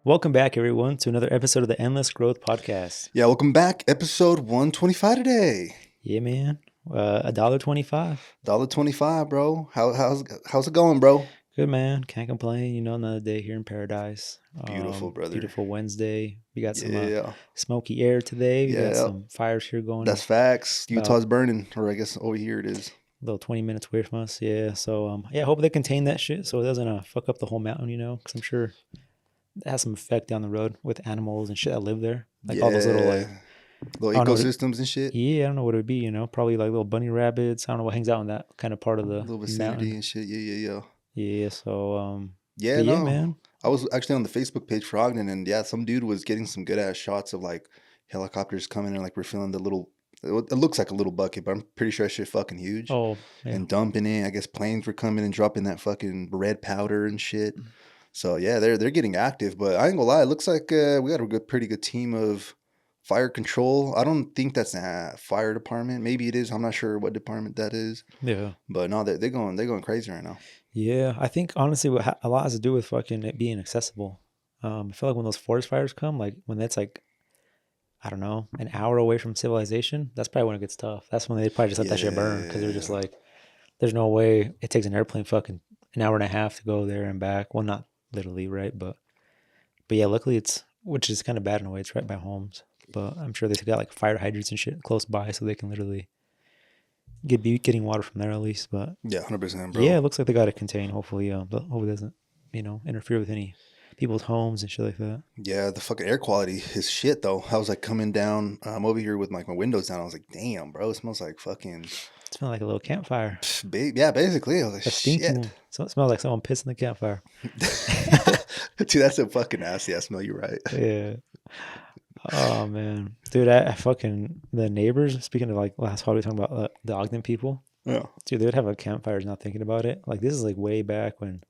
Welcome back, everyone, to another episode of the Endless Growth Podcast. Yeah, welcome back. Episode 125 today. Yeah, man. $1.25. $1.25, bro. How's it going, bro? Good, man. Can't complain. Another day here in paradise. Beautiful, brother. Beautiful Wednesday. We got some Yeah. smoky air today. We got Yeah. some fires here going. That's facts. Utah's burning, or I guess over here it is. A little 20 minutes away from us. Yeah. So, I hope they contain that shit so it doesn't fuck up the whole mountain, because I'm sure it has some effect down the road with animals and shit that live there. Like all those little ecosystems and shit. Yeah, I don't know what it would be, probably like little bunny rabbits. I don't know what hangs out in that kind of part of the little vicinity and shit. Yeah. Yeah, so Yeah, man. I was actually on the Facebook page for Ogden, and yeah, some dude was getting some good ass shots of like helicopters coming and like refilling the little. It looks like a little bucket, but I'm pretty sure that shit fucking huge. Oh, yeah. And dumping it. I guess planes were coming and dropping that fucking red powder and shit. So yeah, they're getting active, but I ain't gonna lie, it looks like we got a pretty good team of fire control. I don't think that's a fire department. Maybe it is. I'm not sure what department that is. Yeah, but no, they're going crazy right now. Yeah, I think honestly, a lot has to do with fucking it being accessible. I feel like when those forest fires come, like when that's like, I don't know, an hour away from civilization, that's probably when it gets tough. That's when they probably just let that shit burn because they're just like, there's no way it takes an airplane fucking an hour and a half to go there and back. Well, not literally, right? But yeah, luckily which is kind of bad in a way. It's right by homes, but I'm sure they've got like fire hydrants and shit close by, so they can literally be getting water from there at least. But yeah, 100%, bro. Yeah, it looks like they got it contained. Hopefully, hopefully it doesn't, interfere with any people's homes and shit like that. Yeah, the fucking air quality is shit though. I was like coming down, I'm over here with like my windows down. I was like, damn, bro, it smells like fucking. It smells like a little campfire. Yeah, basically. I was like, shit. So it smells like someone pissed in the campfire. Dude, that's a fucking nasty ass smell. You're right. Yeah. Oh man, dude, I fucking the neighbors. Speaking of like last holiday, talking about the Ogden people. Yeah, dude, they would have campfires. Not thinking about it, like this is like way back when.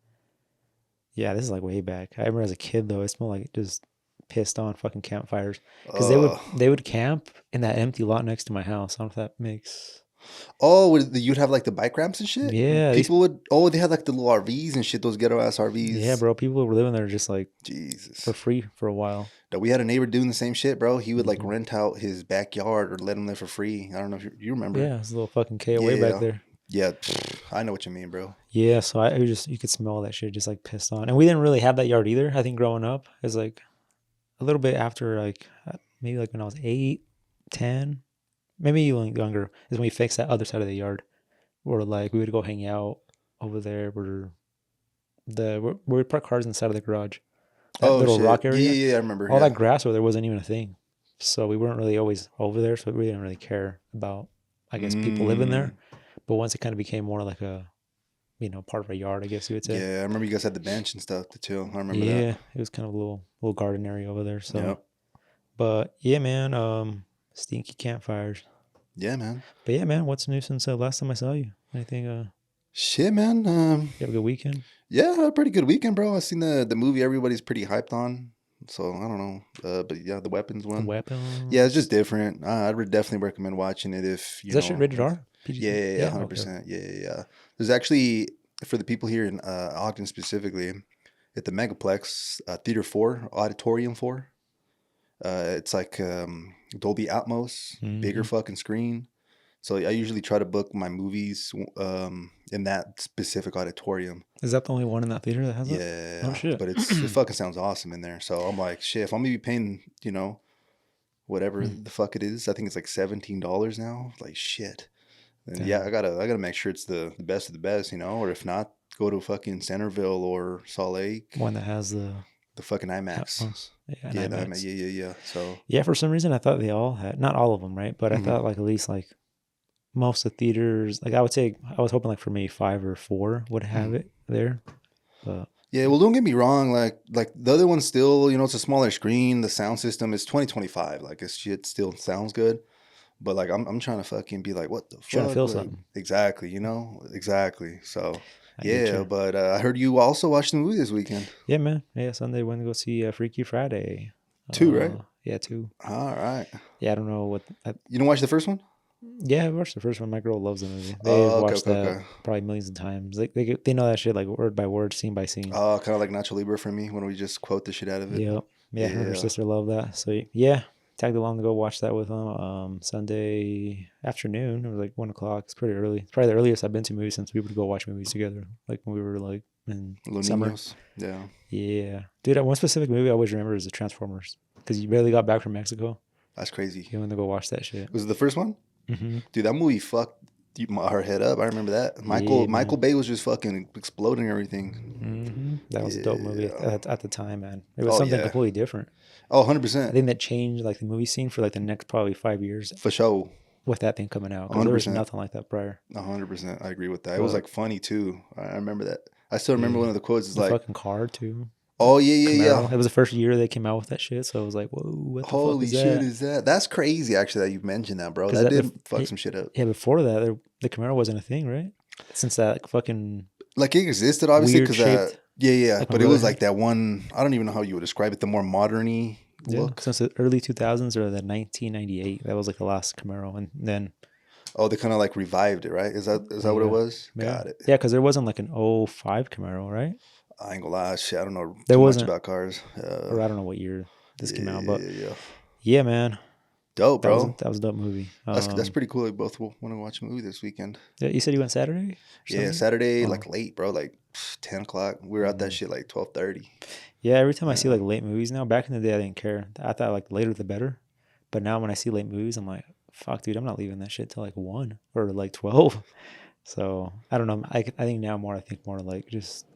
Yeah, this is like way back. I remember as a kid though, it smelled like just pissed on fucking campfires because they would camp in that empty lot next to my house. I don't know if that makes. Oh, you'd have like the bike ramps and shit? Yeah. People would, they had like the little RVs and shit, those ghetto ass RVs. Yeah, bro. People were living there just like Jesus for free for a while. We had a neighbor doing the same shit, bro. He would like rent out his backyard or let him live for free. I don't know if you remember. Yeah, it's a little fucking KOA back there. Yeah, I know what you mean, bro. Yeah, so you could smell that shit just like pissed on. And we didn't really have that yard either. I think growing up, it was like a little bit after like maybe like when I was 8, 10. Maybe even younger is when we fixed that other side of the yard, where like we would go hang out over there, where we park cars inside of the garage. That little shit. Rock area. Yeah, I remember. All that grass over there wasn't even a thing, so we weren't really always over there. So we didn't really care about, I guess, people living there. But once it kind of became more like a, part of a yard, I guess you would say. Yeah, I remember you guys had the bench and stuff too. I remember that. Yeah, it was kind of a little garden area over there. So, But yeah, man, stinky campfires. Yeah, man. But yeah, man, what's new since last time I saw you? Anything? Shit, man. You have a good weekend? Yeah, a pretty good weekend, bro. I seen the movie everybody's pretty hyped on. So I don't know, but yeah, the weapons one. The weapons. Yeah, it's just different. I would definitely recommend watching it if you. Is that shit rated R? Yeah, 100%. Okay. Yeah. There's actually, for the people here in Ogden specifically, at the Megaplex Theater 4, Auditorium 4. It's like Dolby Atmos, bigger fucking screen. So I usually try to book my movies in that specific auditorium. Is that the only one in that theater that has it? Yeah. Oh, shit. But it fucking sounds awesome in there. So I'm like, shit, if I'm going to be paying, whatever the fuck it is, I think it's like $17 now. Like, shit. And damn. Yeah, I gotta make sure it's the best of the best, or if not, go to fucking Centerville or Salt Lake. One that has the fucking IMAX. Yeah, IMAX. Yeah. So yeah, for some reason I thought they all had, not all of them, right? But I thought like at least like most of the theaters, like I would say, I was hoping like for maybe 5 or 4 would have it there. But yeah, well, don't get me wrong. Like the other one still, it's a smaller screen. The sound system is 2025. Like this shit still sounds good. But like I'm trying to fucking be like, what the fuck? Trying to feel like, something. Exactly, exactly. So yeah, but I heard you also watched the movie this weekend. Yeah, man. Yeah, Sunday went to go see Freaky Friday. 2, right? Yeah, 2. All right. Yeah, I don't know what. You didn't watch the first one? Yeah, I watched the first one. My girl loves the movie. They've Oh, okay, watched okay, that okay. probably millions of times. Like they know that shit like word by word, scene by scene. Oh, kind of like Nacho Libre for me when we just quote the shit out of it. Yep. Yeah, her Yeah. sister loved that. So yeah, tagged along to go watch that with them. Sunday afternoon. It was like 1 o'clock. It's pretty early. It's probably the earliest I've been to movies since we would go watch movies together. Like when we were like in Los summer. Niños. Yeah. Yeah, dude. One specific movie I always remember is the Transformers because you barely got back from Mexico. That's crazy. You went to go watch that shit. Was it the first one? Mm-hmm. Dude, that movie fucked her head up. I remember that. Yeah, Michael man. Bay was just fucking exploding everything. Mm-hmm. That was a dope movie Yeah. at the time, man. It was Oh something yeah. completely different. Oh, I 100%. think that changed like the movie scene for like the next probably 5 years For sure. with that thing coming out because there was 100%. nothing like that prior. 100%. I agree with that. It was But like funny too. I remember that. I still remember yeah, one of the quotes is the like, fucking car too. "Oh yeah, yeah, Camaro. yeah. It was the first year they came out with that shit, so I was like, "Whoa, what the fuck Holy is shit, that?" is that? That's crazy actually that you mentioned that, bro. Because That did fuck some shit up. yeah, before that, the Camaro wasn't a thing, right? Since that like, fucking Like it existed obviously weird because shaped yeah, yeah, like but it was umbrella like head. that one. I don't even know how you would describe it. The more moderny Yeah, look. since the early 2000s or the 1998, that was like the last Camaro, and then Oh, they kind of like revived it, right? Is that what it yeah, was? yeah, Got it. yeah, because there wasn't like an '05 Camaro, right? I ain't gonna lie, shit. I don't know There too much wasn't, about cars. or I don't know what year this Yeah, came out, but yeah, yeah. yeah, man, Dope, bro. that was a dope movie. That's pretty cool. We both want to watch a movie this weekend. Yeah, you said you went Saturday or Yeah, Sunday? Saturday, Oh, like late, bro. Like 10 o'clock. We were at that mm. shit like 12:30. Yeah. Every time I see Yeah. like late movies now, back in the day I didn't care. I thought like later the better, but now when I see late movies, I'm like, fuck, dude, I'm not leaving that shit till like 1 or like 12. So I don't know. I think now more. I think more like just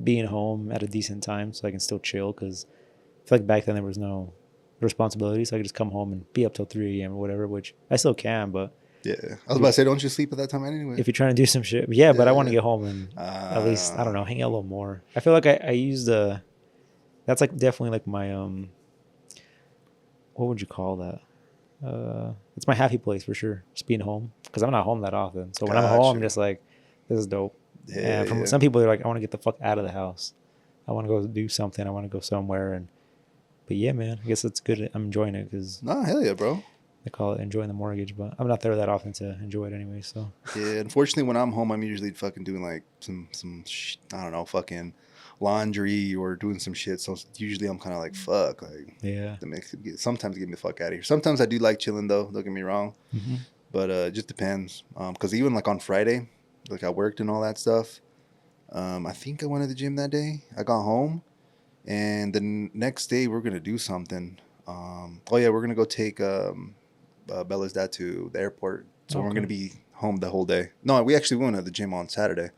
being home at a decent time so I can still chill because I feel like back then there was no responsibility, so I could just come home and be up till 3 a.m. or whatever, which I still can. But Yeah. I was about to say, don't you sleep at that time anyway? if you're trying to do some shit, yeah. But I want to Yeah. get home and at least I don't Uh, know, hang out a little more. I feel like I use the that's like definitely like my what would you call that? It's my happy place for sure. Just being home because I'm not home that often. So when I'm home, I'm Gotcha. just like, this is dope. Yeah, And from yeah. some people, they're like, I want to get the fuck out of the house. I want to go do something. I want to go somewhere. And but yeah, man, I guess it's good. I'm enjoying it because Nah, hell yeah, bro. they call it enjoying the mortgage, but I'm not there that often to enjoy it anyway. So Yeah, unfortunately, when I'm home, I'm usually fucking doing like I don't know, fucking laundry or doing some shit. So usually I'm kind of like, fuck, like yeah. that makes it sometimes get me the fuck out of here. Sometimes I do like chilling though. Don't get me wrong, Mm-hmm. but it just depends. Because even like on Friday, like I worked and all that stuff. I think I went to the gym that day. I got home, and the next day we're gonna do something. Oh yeah, we're gonna go take Bella's dad to the airport, so we're Okay. gonna be home the whole day. No, we actually went to the gym on Saturday,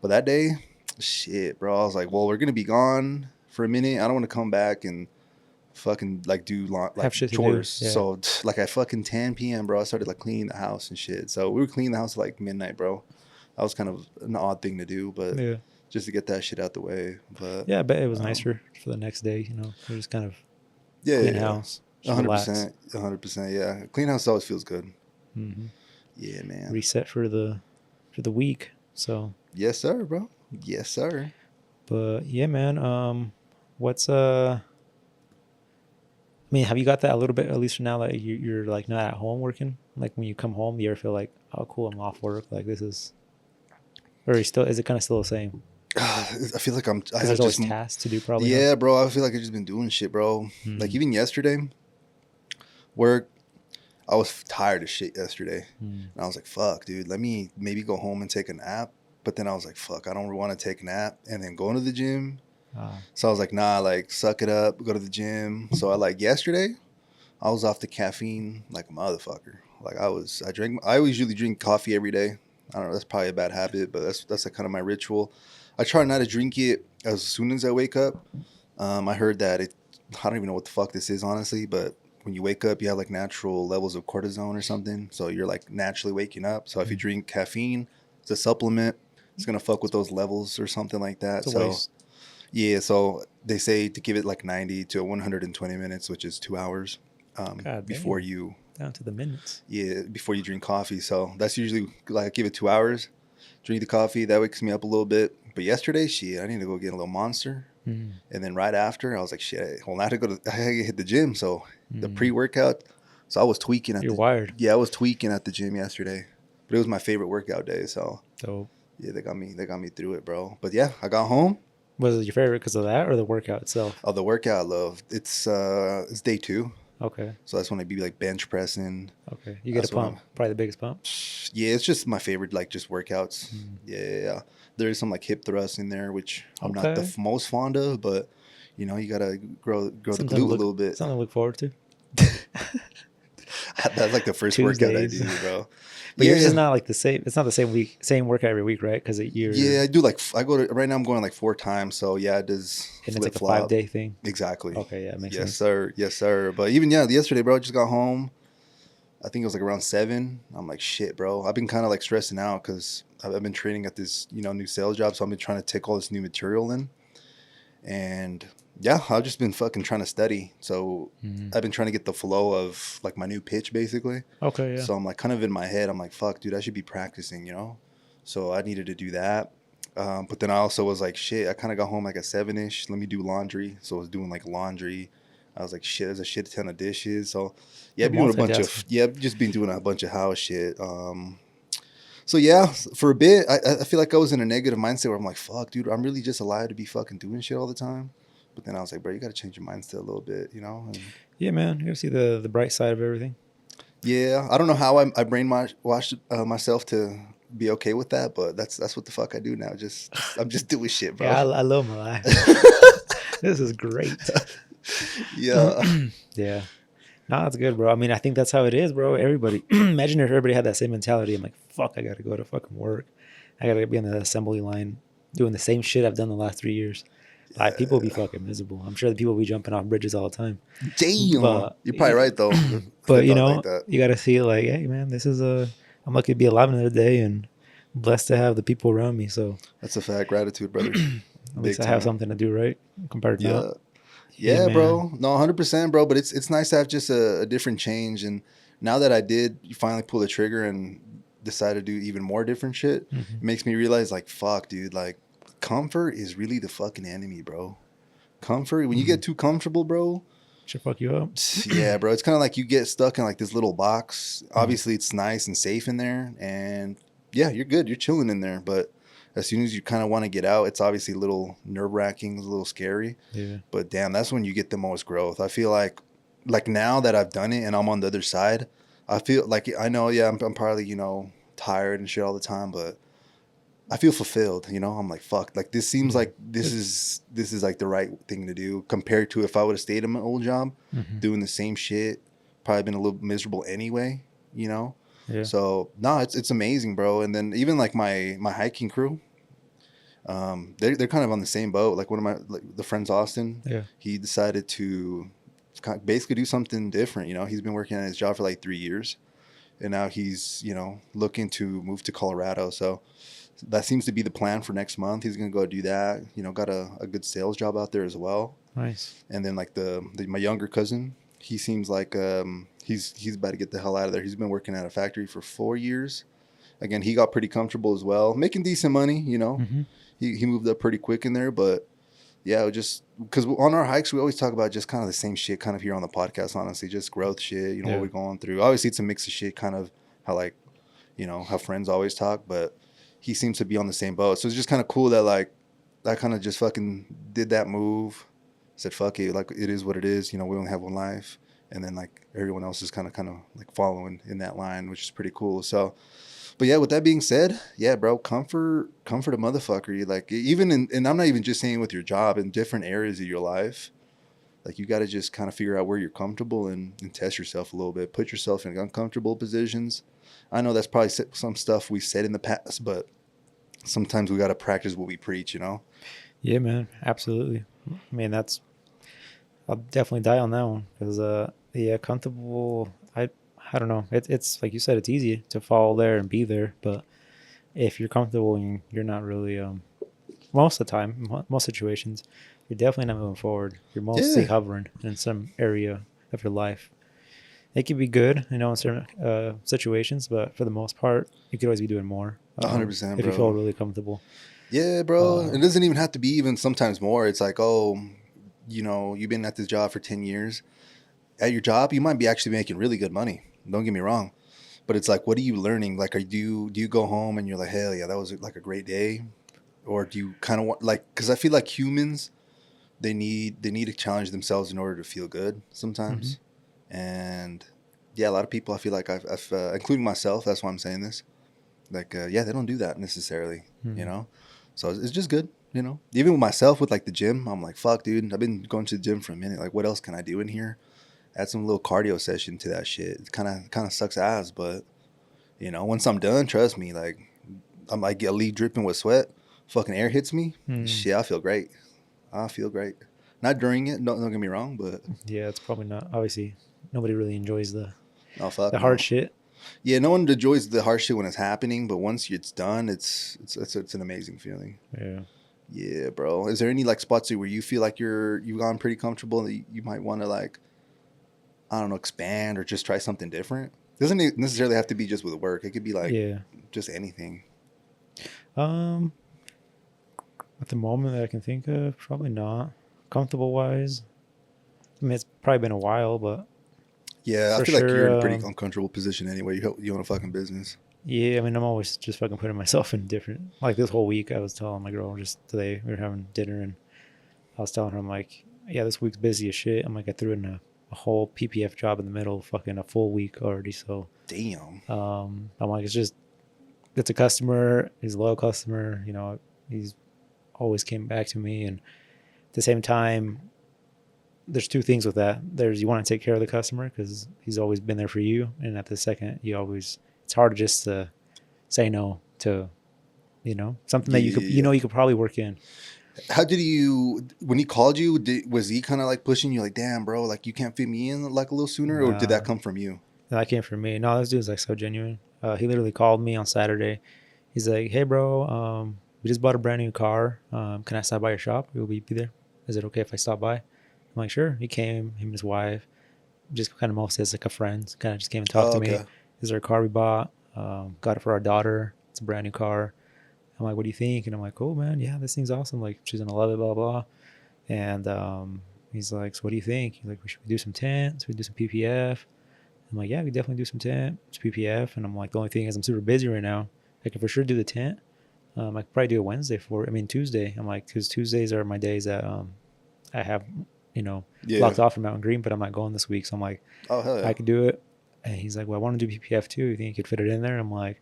but that day, shit, bro, I was like, well, we're gonna be gone for a minute. I don't want to come back and fucking like do like Have shit to do. chores. Yeah. So like at fucking 10 p.m., bro, I started like cleaning the house and shit. So we were cleaning the house at, like midnight, bro. That was kind of an odd thing to do, but Yeah. just to get that shit out the way. But Yeah. I bet it was um, nicer for the next day. You know, you just kind of yeah, clean yeah, yeah. house, just relax. 100%, yeah. Clean house always feels good. Mm-hmm. Yeah, man. Reset for the week. So, Yes, sir, bro. Yes, sir. but yeah, man. What's I mean, have you got that a little bit at least for now that you're like not at home working? Like when you come home, you ever feel like, oh, cool, I'm off work. Like this is, or is it kind of still the same? I feel like I Because have there's always just, tasks to do, probably, huh? yeah, bro. I feel like I've just been doing shit, bro. Like Mm, even yesterday, work, I was tired of shit yesterday. mm, And I was like, fuck, dude, let me maybe go home and take a nap. But then I was like, fuck, I don't want to take a nap and then go to the gym. ah, So I was like, nah, like suck it up, go to the gym. So I like yesterday, I was off the caffeine like a motherfucker. Like I usually drink coffee every day. I don't know, that's probably a bad habit, but that's like kind of my ritual. I try not to drink it as soon as I wake up. I heard that I don't even know what the fuck this is, honestly, but when you wake up, you have like natural levels of cortisone or something. So you're like naturally waking up. So if you mm. drink caffeine, it's a supplement. It's gonna fuck with those levels or something like It's that. a So waste. yeah, so they say to give it like 90 to 120 minutes, which is 2 hours, God before damn, you down to the minutes. before you drink coffee. So that's usually like I give it 2 hours, drink the coffee. That wakes me up a little bit. But yesterday, shit, I need to go get a little monster. Mm, And then right after, I was like, shit, well, now I have to go to, I gotta hit the gym. So the mm. pre workout, So I was tweaking at You're wired. I was tweaking at the gym yesterday, but it was my favorite workout day. So So yeah, they got me through it, bro. But yeah, I got home. was it your favorite because of that or the workout itself? Oh, the workout I love. It's day 2. Okay. So that's when I be like bench pressing. Okay. You get a That's when pump. Probably the biggest pump. yeah, it's just my favorite, like just workouts. Mm. Yeah. There is some like hip thrusts in there, which I'm not the Okay. most fond of, but you know, you gotta grow the Something to glute a look little bit. something to look forward to. That's like the first workout I Tuesdays. do, bro. But yours is Yeah. not like the same. It's not the same workout every week, right? Because you're Yeah, I do like I go to right now. I'm going like 4 times, so yeah, it does and it's flip like a flop. 5-day thing. Exactly. Okay, yeah, makes Yes, sense. sir. Yes, sir. But even yeah, yesterday, bro, I just got home. I think it was like around 7. I'm like, shit, bro. I've been kind of like stressing out because I've been training at this, new sales job. So I've been trying to take all this new material in. And yeah, I've just been fucking trying to study. So Mhm. I've been trying to get the flow of like my new pitch, basically. Okay, yeah. So I'm like kind of in my head. I'm like, fuck, dude, I should be practicing, So I needed to do that. But then I also was like, shit, I kind of got home like at 7-ish. Let me do laundry. So I was doing like laundry. I was like, shit, there's a shit ton of dishes. So yeah, I've You're been doing a bunch of, multitasking. yeah, I've just been doing a bunch of house shit. So yeah, for a bit, I feel like I was in a negative mindset where I'm like, fuck, dude, I'm really just alive to be fucking doing shit all the time. But then I was like, bro, you got to change your mindset a little bit, And Yeah, man. You gotta see the bright side of everything. yeah, I don't know how I brainwashed myself to be okay with that, but that's what the fuck I do now. I'm just doing shit, bro. Yeah, I love my life. This is great. Yeah. Yeah. No, that's good, bro. I mean, I think that's how it is, bro. Everybody, imagine if everybody had that same mentality. I'm like, fuck, I gotta go to fucking work. I gotta be on the assembly line doing the same shit I've done the last 3 years. Like, people be fucking miserable. I'm sure the people be jumping off bridges all the time. Damn. But You're probably right though. If but they thought like that. you gotta see it like, hey, man, I'm lucky to be alive another day and blessed to have the people around me. So That's a fact. Gratitude, brother. at least Big I have time. something to do, right? Compared to Yeah. not. Yeah, man. bro. No, 100%, bro. But it's nice to have just a different change. And now that I did finally pull the trigger and decide to do even more different shit, Mhm. it makes me realize, like, fuck, dude. Like, comfort is really the fucking enemy, bro. Comfort. When you get too comfortable, bro. Should fuck you up. Yeah, bro. It's kind of like you get stuck in like this little box. Obviously, it's nice and safe in there, and yeah, you're good. You're chilling in there. But as soon as you kind of want to get out, it's obviously a little nerve wracking, a little scary. Yeah. But damn, that's when you get the most growth. I feel like now that I've done it and I'm on the other side, I feel like I know, yeah, I'm probably tired and shit all the time, but I feel fulfilled. I'm like, fuck, like this seems like this is like the right thing to do compared to if I would have stayed in my old job doing the same shit, probably been a little miserable anyway. Yeah. So no, it's amazing, bro. And then even like my hiking crew, they're kind of on the same boat. Like one of the friends, Austin, Yeah. he decided to basically do something different. He's been working at his job for like 3 years, and now he's looking to move to Colorado. So that seems to be the plan for next month. He's gonna go do that. Got a good sales job out there as well. Nice. And then like my younger cousin, he seems like he's about to get the hell out of there. He's been working at a factory for 4 years. Again, he got pretty comfortable as well, making decent money. Mm-hmm. He moved up pretty quick in there, but yeah, just because on our hikes we always talk about just kind of the same shit, kind of here on the podcast. Honestly, just growth shit. What we're going through. Obviously, it's a mix of shit, kind of how like how friends always talk, but he seems to be on the same boat. So it's just kind of cool that like I kind of just fucking did that move, said fuck it, like it is what it is. We only have one life, and then like everyone else is kind of like following in that line, which is pretty cool. So. But yeah, with that being said, yeah, bro, comfort a motherfucker. You like even and I'm not even just saying with your job, in different areas of your life, like you got to just kind of figure out where you're comfortable and test yourself a little bit. Put yourself in uncomfortable positions. I know that's probably some stuff we said in the past, but sometimes we got to practice what we preach. Yeah, man. Absolutely. I mean, I'll definitely die on that one because yeah, comfortable. I don't know. It's like you said, it's easy to fall there and be there, but if you're comfortable and you're not really most of the time, most situations, you're definitely not moving forward. You're mostly hovering in some area of your life. It can be good, in certain situations, but for the most part, you could always be doing more. 100%, if bro. you feel really comfortable. Yeah, bro. It doesn't even have to be even sometimes more. It's like, oh, you've been at this job for 10 years. at your job, you might be actually making really good money. Don't get me wrong. But it's like, what are you learning? Like, do you go home and you're like, hell yeah, that was like a great day? Or do you kind of want, like, because I feel like humans, they need to challenge themselves in order to feel good Mm-hmm. sometimes. And yeah, a lot of people, I feel like I've including myself, that's why I'm saying this. Like, yeah, they don't do that necessarily, you Mm-hmm. know? So it's just good, you know? Even with myself, with like the gym, I'm like, fuck, dude, I've been going to the gym for a minute. Like, what else can I do in here? Add some little cardio session to that shit. It kind of sucks ass, but you know, once I'm done, trust me, like I'm like a lead dripping with sweat. Fucking air hits me. Mm. Shit, I feel great. I feel great. Not during it. Don't get me wrong, but Yeah, it's probably not. Obviously, nobody really enjoys oh fuck the hard no. shit. Yeah, no one enjoys the harsh shit when it's happening, but once it's done, it's an amazing feeling. Yeah. Yeah, bro. Is there any like spots where you feel like you've gone pretty comfortable that you might want to like, I don't know, expand or just try something different? Doesn't it necessarily have to be just with work. It could be like Yeah. just anything. Um, at the moment that I can think of, probably not. Comfortable wise, I mean, it's probably been a while, but Yeah, I for feel like you're sure. in a pretty uncomfortable position anyway. You own a fucking business. Yeah, I mean, I'm always just fucking putting myself in different. Like this whole week, I was telling my girl just today we were having dinner, and I was telling her, I'm like, yeah, this week's busy as shit. I'm like, I threw in a whole PPF job in the middle, fucking a full week already. So, Damn. I'm like, it's a customer. He's a loyal customer. You know, he's always came back to me, and at the same time, there's two things with that. There's you want to take care of the customer because he's always been there for you, and at the second, you always it's hard to just to say no to something Yeah, that yeah, yeah. you could probably work in. How did you when he called you? Was he kind of like pushing you, like, damn, bro, like you can't fit me in like a little sooner, or did that Nah, come from you? that came from me. No, this dude's like so genuine. He literally called me on Saturday. He's like, "Hey, bro, we just bought a brand new car. Can I stop by your shop? Will we be there? Is it okay if I stop by?" I'm like, "Sure." He came, him and his wife, just kind of mostly as like a friend. Kind of just came and talked Oh, to me. okay. This is our car we bought. Got it for our daughter. It's a brand new car. I'm like, "What do you think?" And I'm like, "Oh man, yeah, this thing's awesome. Like, she's gonna love it, blah blah." And he's like, "So what do you think?" He's like, "We should do some tents. We do some PPF." I'm like, "Yeah, we definitely do some tent, it's PPF." And I'm like, "The only thing is I'm super busy right now. I can for sure do the tent. I could probably do a Wednesday Tuesday." I'm like, because Tuesdays are my days that I have, you know, Yeah. blocked off from Mountain Green, but I'm not going this week. So I'm like, Oh hell I yeah. could do it. And he's like, "Well, I want to do PPF too. You think you could fit it in there?" I'm like,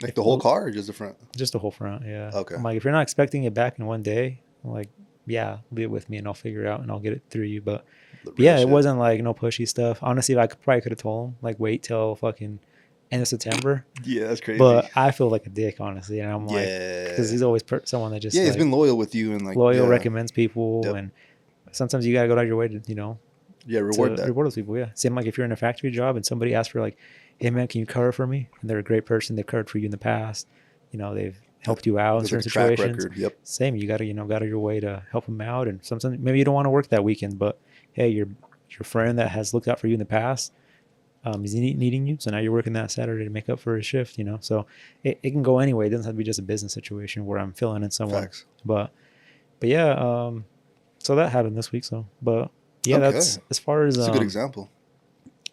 Like if the whole car or just the front? just the whole front, yeah. Okay. I'm like, if you're not expecting it back in one day, I'm like, yeah, leave it with me and I'll figure it out and I'll get it through you. The But real yeah, it shit. wasn't like no pushy stuff. Honestly, I probably could have told him like wait till fucking end of September, Yeah, that's crazy. but I feel like a dick honestly, and I'm like, because Yeah. he's always someone that Yeah, just he's like been loyal with you and like loyal, yeah. recommends people, Yep. and sometimes you gotta go out of your way to Yeah, reward to that. reward those people. Yeah, same like if you're in a factory job and somebody asks for like, hey man, can you cover for me? And they're a great person, they've covered for you in the past. They've helped you out in There's like certain a track situations. record. Yep. Same, you gotta go out of your way to help them out. And sometimes maybe you don't want to work that weekend, but hey, your friend that has looked out for you in the past, is needing you, so now you're working that Saturday to make up for his shift. So it can go anyway. It doesn't have to be just a business situation where I'm filling in someone. Facts. But yeah, so that happened this week. So, but yeah, Okay. that's as far as That's a good example.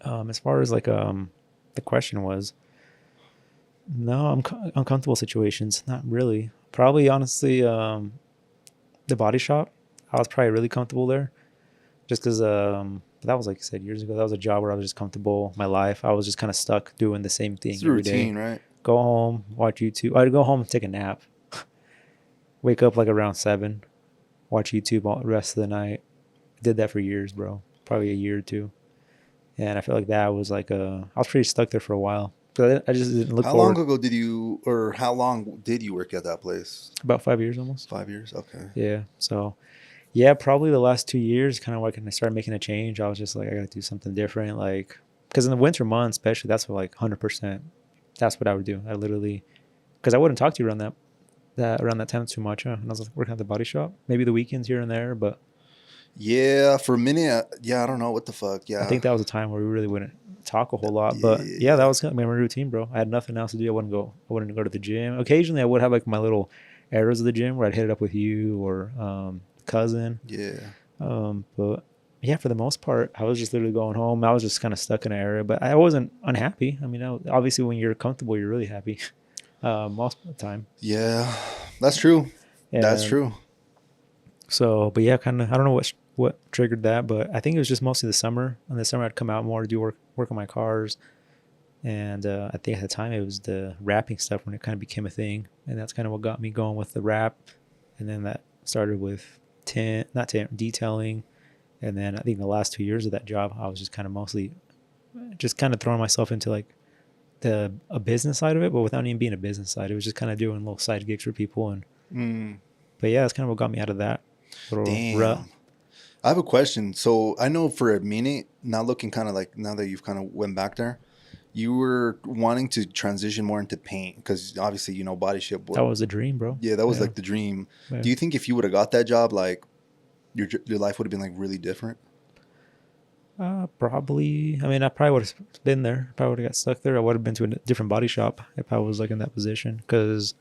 like the question was. No, uncomfortable situations. Not really. Probably honestly, the body shop. I was probably really comfortable there, just because that was like I said years ago. That was a job where I was just comfortable. My life, I was just kind of stuck doing the same It's thing a every day. routine, right? Go home, watch YouTube. I'd go home and take a nap. Wake up like around 7. Watch YouTube all the rest of the night. Did that for years, bro. Probably a year or two. And I felt like that was like I was pretty stuck there for a while. So I just didn't look How long forward. ago did you, or how long did you work at that place? About 5 years almost. 5 years? Okay. Yeah. So yeah, probably the last 2 years, kind of like when I started making a change, I was just like, I got to do something different. Like, because in the winter months, especially, that's what like 100%. That's what I would do. I literally, because I wouldn't talk to you around that time too much. Huh? And I was like, working at the body shop, maybe the weekends here and there, but Yeah, for a minute, yeah, I don't know what the fuck. I Yeah. think that was a time where we really wouldn't talk a whole lot. But yeah, that Yeah. was kind of my routine, bro. I had nothing else to do. I wouldn't go to the gym. Occasionally, I would have like my little areas of the gym where I'd hit it up with you or cousin. Yeah. But yeah, for the most part, I was just literally going home. I was just kind of stuck in an area, but I wasn't unhappy. I mean, obviously, when you're comfortable, you're really happy most of the time. Yeah, that's true. That's And true. so, but yeah, kind of, I don't know what triggered that, but I think it was just mostly the summer. In the summer, I'd come out more to do work on my cars, and I think at the time it was the rapping stuff when it kind of became a thing, and that's kind of what got me going with the rap, and then that started with not tent detailing, and then I think the last 2 years of that job, I was just kind of mostly just kind of throwing myself into like a business side of it, but without even being a business side, it was just kind of doing little side gigs for people, and Mm, but yeah, that's kind of what got me out of that little rut. damn. I have a question. So I know for a minute, now looking kind of like now that you've kind of went back there, you were wanting to transition more into paint because obviously you know body shape. That was a dream, bro. Yeah, that was Yeah, like the dream. yeah. Do you think if you would have got that job, like your life would have been like really different? Probably. I mean, I probably would have been there. Probably would have got stuck there. I would have been to a different body shop if I was like in that position. Because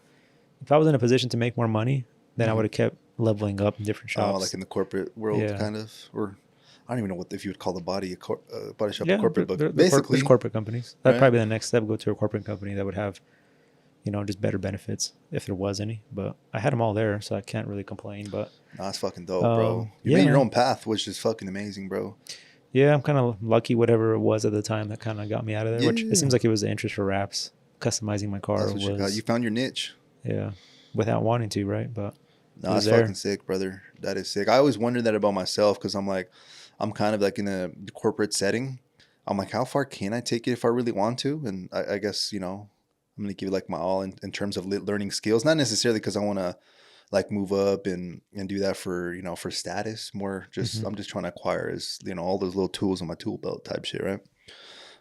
if I was in a position to make more money, then I Hmm. would have kept leveling up in different Oh, like shops. in the corporate world, Yeah, kind of, or I don't even know what if you would call the body shop a yeah. corporate, but There's basically, corporate companies. That'd right? probably be the next step. Go to a corporate company that would have just better benefits if there was any. But I had them all there, so I can't really complain. But Nah, it's fucking dope, bro. You yeah, made your man. own path, which is fucking amazing, bro. Yeah, I'm kind of lucky. Whatever it was at the time that kind of got me out of there. Which it Yeah, seems like it was the interest for wraps. Customizing my car that's what you got. You was found your niche. yeah, without wanting to, right? But it No, was that's fucking there. sick, brother. That is sick. I always wondered that about myself because I'm like, I'm kind of like in a corporate setting. I'm like, how far can I take it if I really want to? And I guess, I'm going to give it like my all in terms of learning skills. Not necessarily because I want to like move up and do that for, for status. More just, Hmm. I'm just trying to acquire all those little tools in my tool belt type shit, right?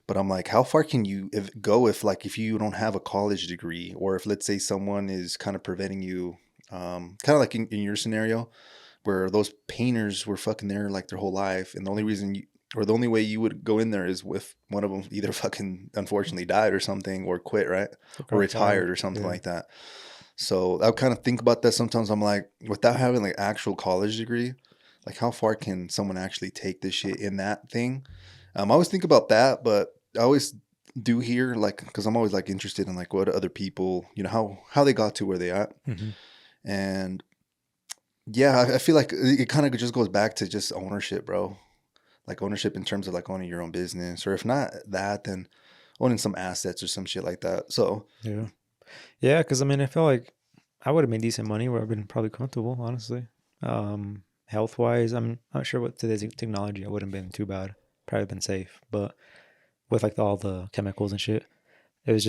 But I'm like, how far can you go if you don't have a college degree, or if let's say someone is kind of preventing you, kind of like in your scenario, where those painters were fucking there like their whole life, and the only reason or the only way you would go in there is if one of them either fucking unfortunately died or something, or quit, right, Or or caught retired fire. or something Yeah. like that. So I kind of think about that sometimes. I'm like, without having like actual college degree, like how far can someone actually take this shit in that thing? I always think about that, but I always do hear like because I'm always like interested in like what other people, how they got to where they at, Hmm. and yeah, I feel like it kind of just goes back to just ownership, bro. Like ownership in terms of like owning your own business, or if not that, then owning some assets or some shit like that. So Yeah. Yeah. Because I mean, I feel like I would have made decent money where I've been probably comfortable, honestly. Health wise, I'm not sure what today's technology. I wouldn't have been too bad. Probably been safe, but with like all the chemicals and shit, it would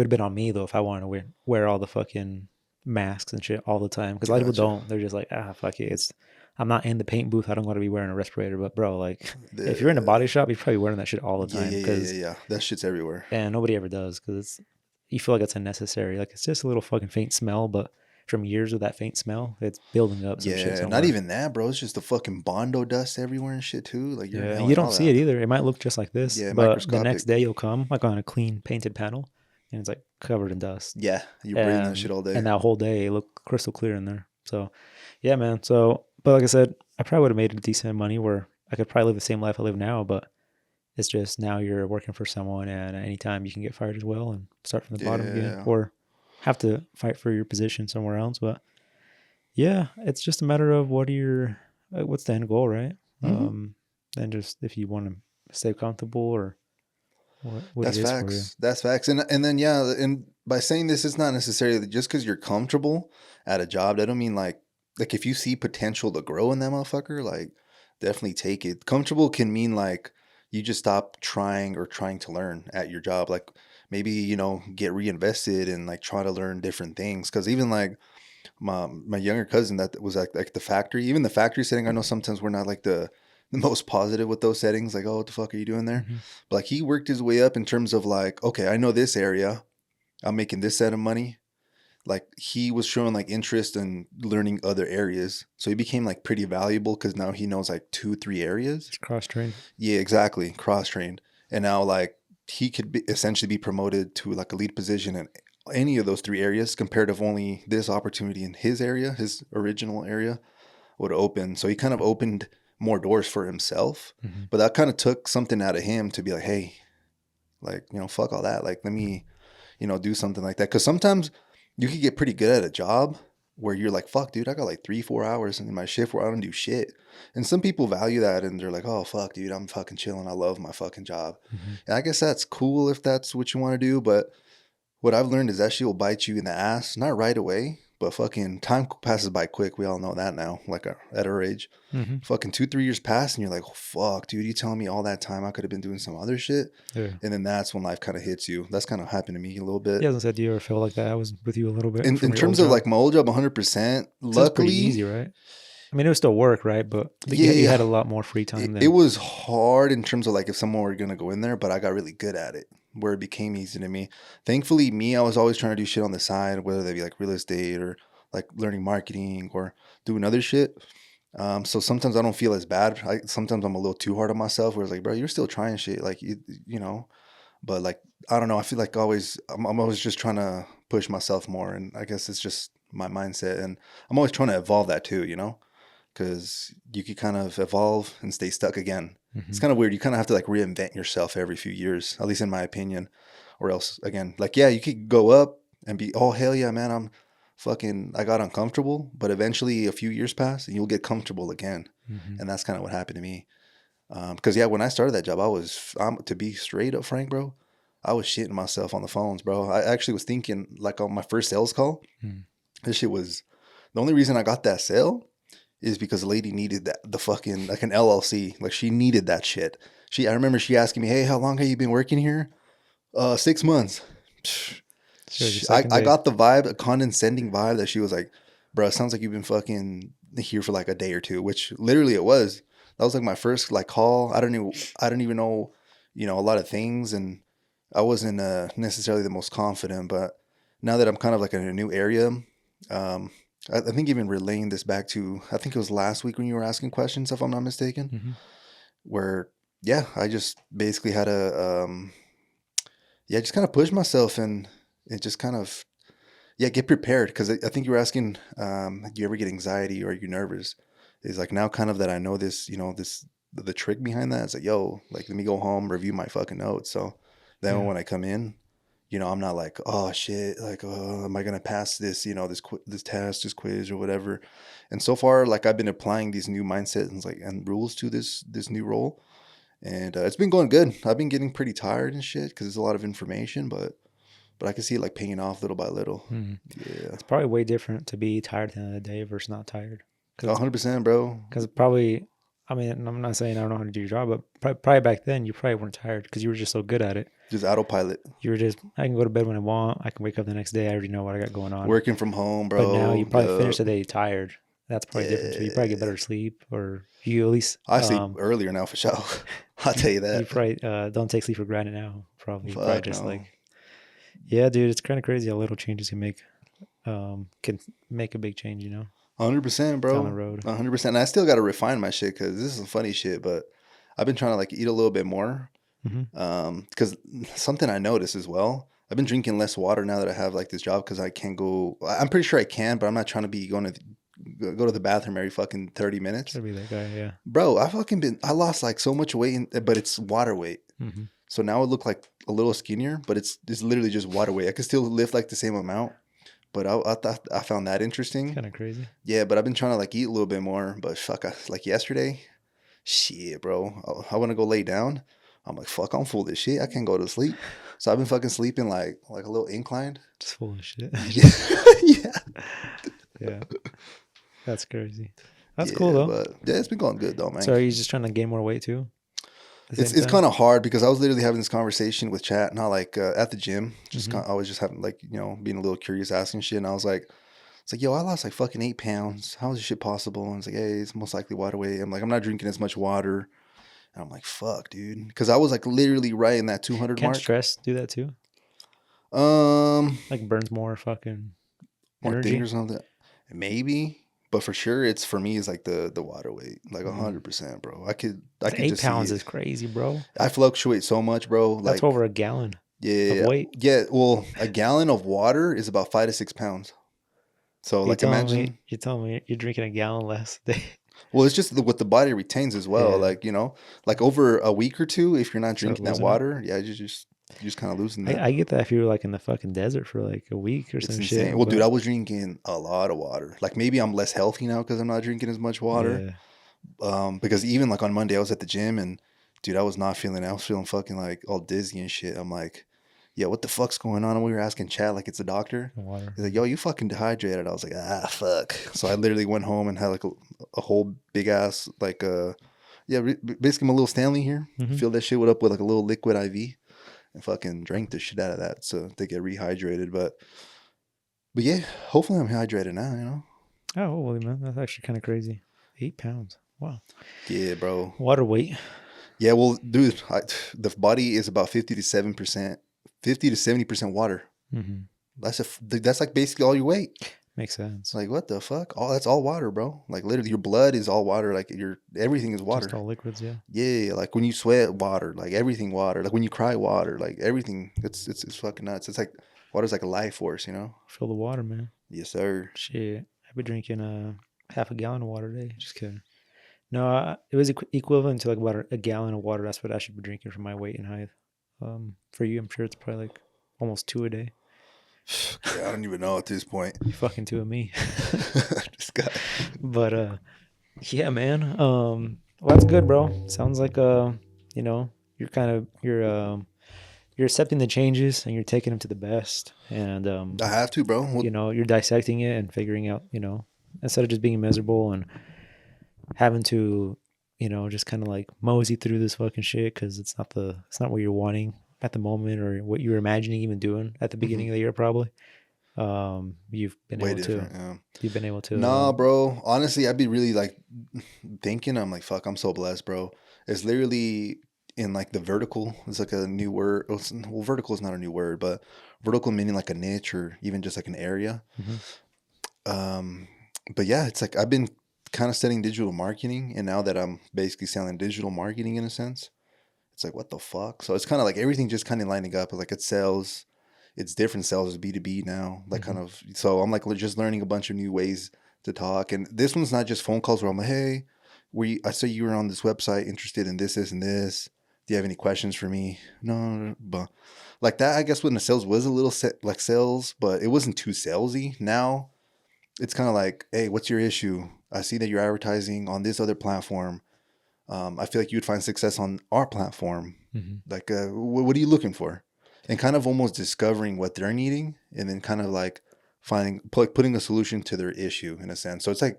have been on me though if I wanted to wear all the fucking masks and shit all the time. Because a lot of people gotcha. don't. They're just like, fuck it. I'm not in the paint booth. I don't got to be wearing a respirator. But bro, like, if you're in a The body shop, you're probably wearing that shit all the Yeah, time. yeah, yeah, yeah, Because yeah. That shit's everywhere. and nobody ever does. Because you feel like it's unnecessary. Like it's just a little fucking faint smell, but from years of that faint smell, it's building up some shit Yeah, not somewhere. even that, bro. It's just the fucking Bondo dust everywhere and shit too. Like you're Yeah, you inhaling don't all see it that. either. It might look just like this, Yeah, but the next microscopic. day you'll come like on a clean painted panel, and it's like covered in dust. Yeah, you're breathing that shit and all day. and that whole day it looked crystal clear in there. So, yeah, man. So, but like I said, I probably would have made a decent money where I could probably live the same life I live now. But it's just now you're working for someone, and anytime you can get fired as well and start from the bottom again, Yeah. or have to fight for your position somewhere else. But yeah, it's just a matter of what's the end goal, right? Hmm. And just if you want to stay comfortable or what it That's is for you. facts. That's facts. And then yeah, and by saying this, it's not necessarily just because you're comfortable at a job. That don't mean like if you see potential to grow in that motherfucker, like definitely take it. Comfortable can mean like you just stop trying or trying to learn at your job. Like maybe get reinvested and like try to learn different things. Because even like my younger cousin that was like the factory, even the factory setting. I know sometimes we're not like the most positive with those settings. Like, oh, what the fuck are you doing there? Hmm. But like he worked his way up in terms of like, okay, I know this area. I'm making this set of money. Like he was showing like interest in learning other areas, so he became like pretty valuable because now he knows like 2-3 areas. Just cross train. Yeah, exactly, cross trained, and now like he could essentially be promoted to like a lead position in any of those 3 areas compared to only this opportunity in his area, his original area would open. So he kind of opened more doors for himself. But that kind of took something out of him to be like, hey, like, you know, fuck all that. Like, let me, you know, do something like that. Because sometimes you could get pretty good at a job where you're like, fuck, dude, I got like 3-4 hours in my shift where I don't do shit. And some people value that and they're like, oh, fuck, dude, I'm fucking chilling. I love my fucking job. And I guess that's cool if that's what you want to do. But what I've learned is that shit will bite you in the ass, not right away, but fucking time passes by quick. We all know that now, like at our age. Fucking 2-3 years pass and you're like, oh, fuck, dude, you telling me all that time I could have been doing some other shit? Yeah. And then that's when life kind of hits you. That's kind of happened to me a little bit. Yeah, I said, do you ever feel like that? I was with you a little bit. In terms of like my old job, 100%. Luckily, pretty easy, right? I mean, it was still work, right? But you had a lot more free time. It was hard in terms of like if someone were going to go in there, but I got really good at it where it became easy to me. Thankfully, I was always trying to do shit on the side, whether they be like real estate or like learning marketing or doing other shit. So sometimes I don't feel as bad. Sometimes I'm a little too hard on myself where it's like, bro, you're still trying shit. Like, you know, but like, I don't know. I feel like I'm always just trying to push myself more. And I guess it's just my mindset. And I'm always trying to evolve that too, you know, because you could kind of evolve and stay stuck again. It's kind of weird. You kind of have to like reinvent yourself every few years, at least in my opinion, or else again, like, yeah, you could go up and be, oh, hell yeah, man, I got uncomfortable, but eventually a few years pass and you'll get comfortable again. And that's kind of what happened to me. Because yeah, when I started that job, to be straight up frank, bro, I was shitting myself on the phones, bro. I actually was thinking like on my first sales call, this shit was the only reason I got that sale is because the lady needed the fucking, like an LLC. Like she needed that shit. I remember she asking me, hey, how long have you been working here? 6 months. I got the vibe, a condescending vibe that she was like, bro, it sounds like you've been fucking here for like a day or two, which literally it was. That was like my first like call. I don't even know, you know, a lot of things. And I wasn't necessarily the most confident, but now that I'm kind of like in a new area, I think even relaying this back to, I think it was last week when you were asking questions, if I'm not mistaken, where, yeah, I just basically had just kind of push myself and it just kind of, get prepared. Cause I think you were asking, do you ever get anxiety or are you nervous? It's like now kind of that I know this, you know, the trick behind that is like, yo, like, let me go home, review my fucking notes. So then when I come in, you know, I'm not like, oh shit, like, am I going to pass this, you know, this test, this quiz or whatever. And so far, like I've been applying these new mindsets and rules to this new role. And it's been going good. I've been getting pretty tired and shit because it's a lot of information, but I can see it like paying off little by little. Yeah. It's probably way different to be tired at the end of the day versus not tired. 100%, bro. Because probably, I mean, I'm not saying I don't know how to do your job, but probably back then you probably weren't tired because you were just so good at it. Just autopilot. You were just, I can go to bed when I want. I can wake up the next day. I already know what I got going on. Working from home, bro. But now you probably finish the day tired. That's probably different too. You probably get better sleep, or you at least. I sleep earlier now for sure. I'll tell you that. You probably don't take sleep for granted now. Probably just no. Like, yeah, dude, it's kind of crazy how little changes can make a big change. You know. 100%, bro. Down the road. 100%. And I still got to refine my shit because this is some funny shit, but I've been trying to like eat a little bit more. Because something I noticed as well, I've been drinking less water now that I have like this job because I can't go. I'm pretty sure I can, but I'm not trying to be go to the bathroom every fucking 30 minutes. Should be that guy, yeah. Bro, I lost like so much weight, but it's water weight. So now it look like a little skinnier, but it's literally just water weight. I can still lift like the same amount. But I found that interesting. Kind of crazy. Yeah, but I've been trying to like eat a little bit more. But fuck, like yesterday, shit, bro. I want to go lay down. I'm like, fuck, I'm full of this shit. I can't go to sleep. So I've been fucking sleeping like a little inclined. Just full of shit. Yeah. Yeah. That's crazy. That's cool though. But yeah, it's been going good though, man. So are you just trying to gain more weight too? It's kind of hard because I was literally having this conversation with chat, not like at the gym. Just I was just having like, you know, being a little curious, asking shit. And I was like, it's like, yo, I lost like fucking 8 pounds. How is this shit possible? And it's like, hey, it's most likely water weight. I'm like, I'm not drinking as much water. And I'm like, fuck, dude. Because I was like literally right in that 200 mark. Can't stress do that too? Like burns more fucking energy thing or something. Maybe. But for sure, for me, it's like the water weight, like 100%, bro. I could 8 just pounds is crazy, bro. I fluctuate so much, bro. That's like, over a gallon. Yeah, of weight. Yeah. Well, a gallon of water is about 5 to 6 pounds. So, like, imagine you're telling me you're drinking a gallon less a day. Well, it's just what the body retains as well. Yeah, Like, like over a week or two, if you're not start drinking that losing it. water, yeah, you just kind of losing that. I get that if you were like in the fucking desert for like a week or It's some shit, insane. Well, dude, but I was drinking a lot of water. Like maybe I'm less healthy now because I'm not drinking as much water. yeah, Because even like on Monday, I was at the gym and dude, I was not feeling it. I was feeling fucking like all dizzy and shit. I'm like, yeah, what the fuck's going on? And we were asking Chad, like it's a doctor. water. He's like, yo, you fucking dehydrated. I was like, fuck. So I literally went home and had like a whole big ass, like, yeah, basically my little Stanley here. Mm-hmm. Filled that shit up with like a little liquid IV and fucking drank the shit out of that so to get rehydrated. But yeah, hopefully I'm hydrated now. Oh, holy man, that's actually kind of crazy. 8 pounds. Wow. Yeah, bro. Water weight. Yeah, well, dude, the body is about 50 to 70%, 50 to 70% water. Mm-hmm. That's like basically all your weight. Makes sense. Like what the fuck? That's all water, bro. Like literally, your blood is all water. Like everything is water. Just all liquids, yeah. Yeah, like when you sweat, water. Like everything, water. Like when you cry, water. Like everything. It's fucking nuts. It's like water's like a life force. Fill the water, man. Yes, sir. Shit, I've been drinking half a gallon of water a day. Just kidding. No, it was equivalent to like about a gallon of water. That's what I should be drinking for my weight and height. For you, I'm sure it's probably like almost 2 a day. Yeah, I don't even know at this point. You fucking 2 of me. This guy. But yeah, man. Well, that's good, bro. Sounds like you're kind of you're accepting the changes and you're taking them to the best, and I have to, bro. you're dissecting it and figuring out, instead of just being miserable and having to, just kind of like mosey through this fucking shit because it's not what you're wanting at the moment or what you were imagining even doing at the beginning of the year, probably. You've been Way able different. to, Yeah. you've been able to, Nah, bro. Honestly, I'd be really like thinking. I'm like, fuck. I'm so blessed, bro. It's literally in like the vertical. It's like a new word. Well, vertical is not a new word, but vertical meaning like a niche or even just like an area. Um, but yeah, it's like I've been kind of studying digital marketing, and now that I'm basically selling digital marketing in a sense, it's like what the fuck. So it's kind of like everything just kind of lining up. Like it sells. It's different sales as B2B now. Like kind of. So I'm like just learning a bunch of new ways to talk, and this one's not just phone calls where I'm like, hey, I saw you were on this website, interested in this, and this. Do you have any questions for me? No, but like that, I guess when the sales was a little like sales, but it wasn't too salesy. Now it's kind of like, hey, what's your issue? I see that you're advertising on this other platform. I feel like you'd find success on our platform. Like, what are you looking for? And kind of almost discovering what they're needing, and then kind of like putting a solution to their issue in a sense. So it's like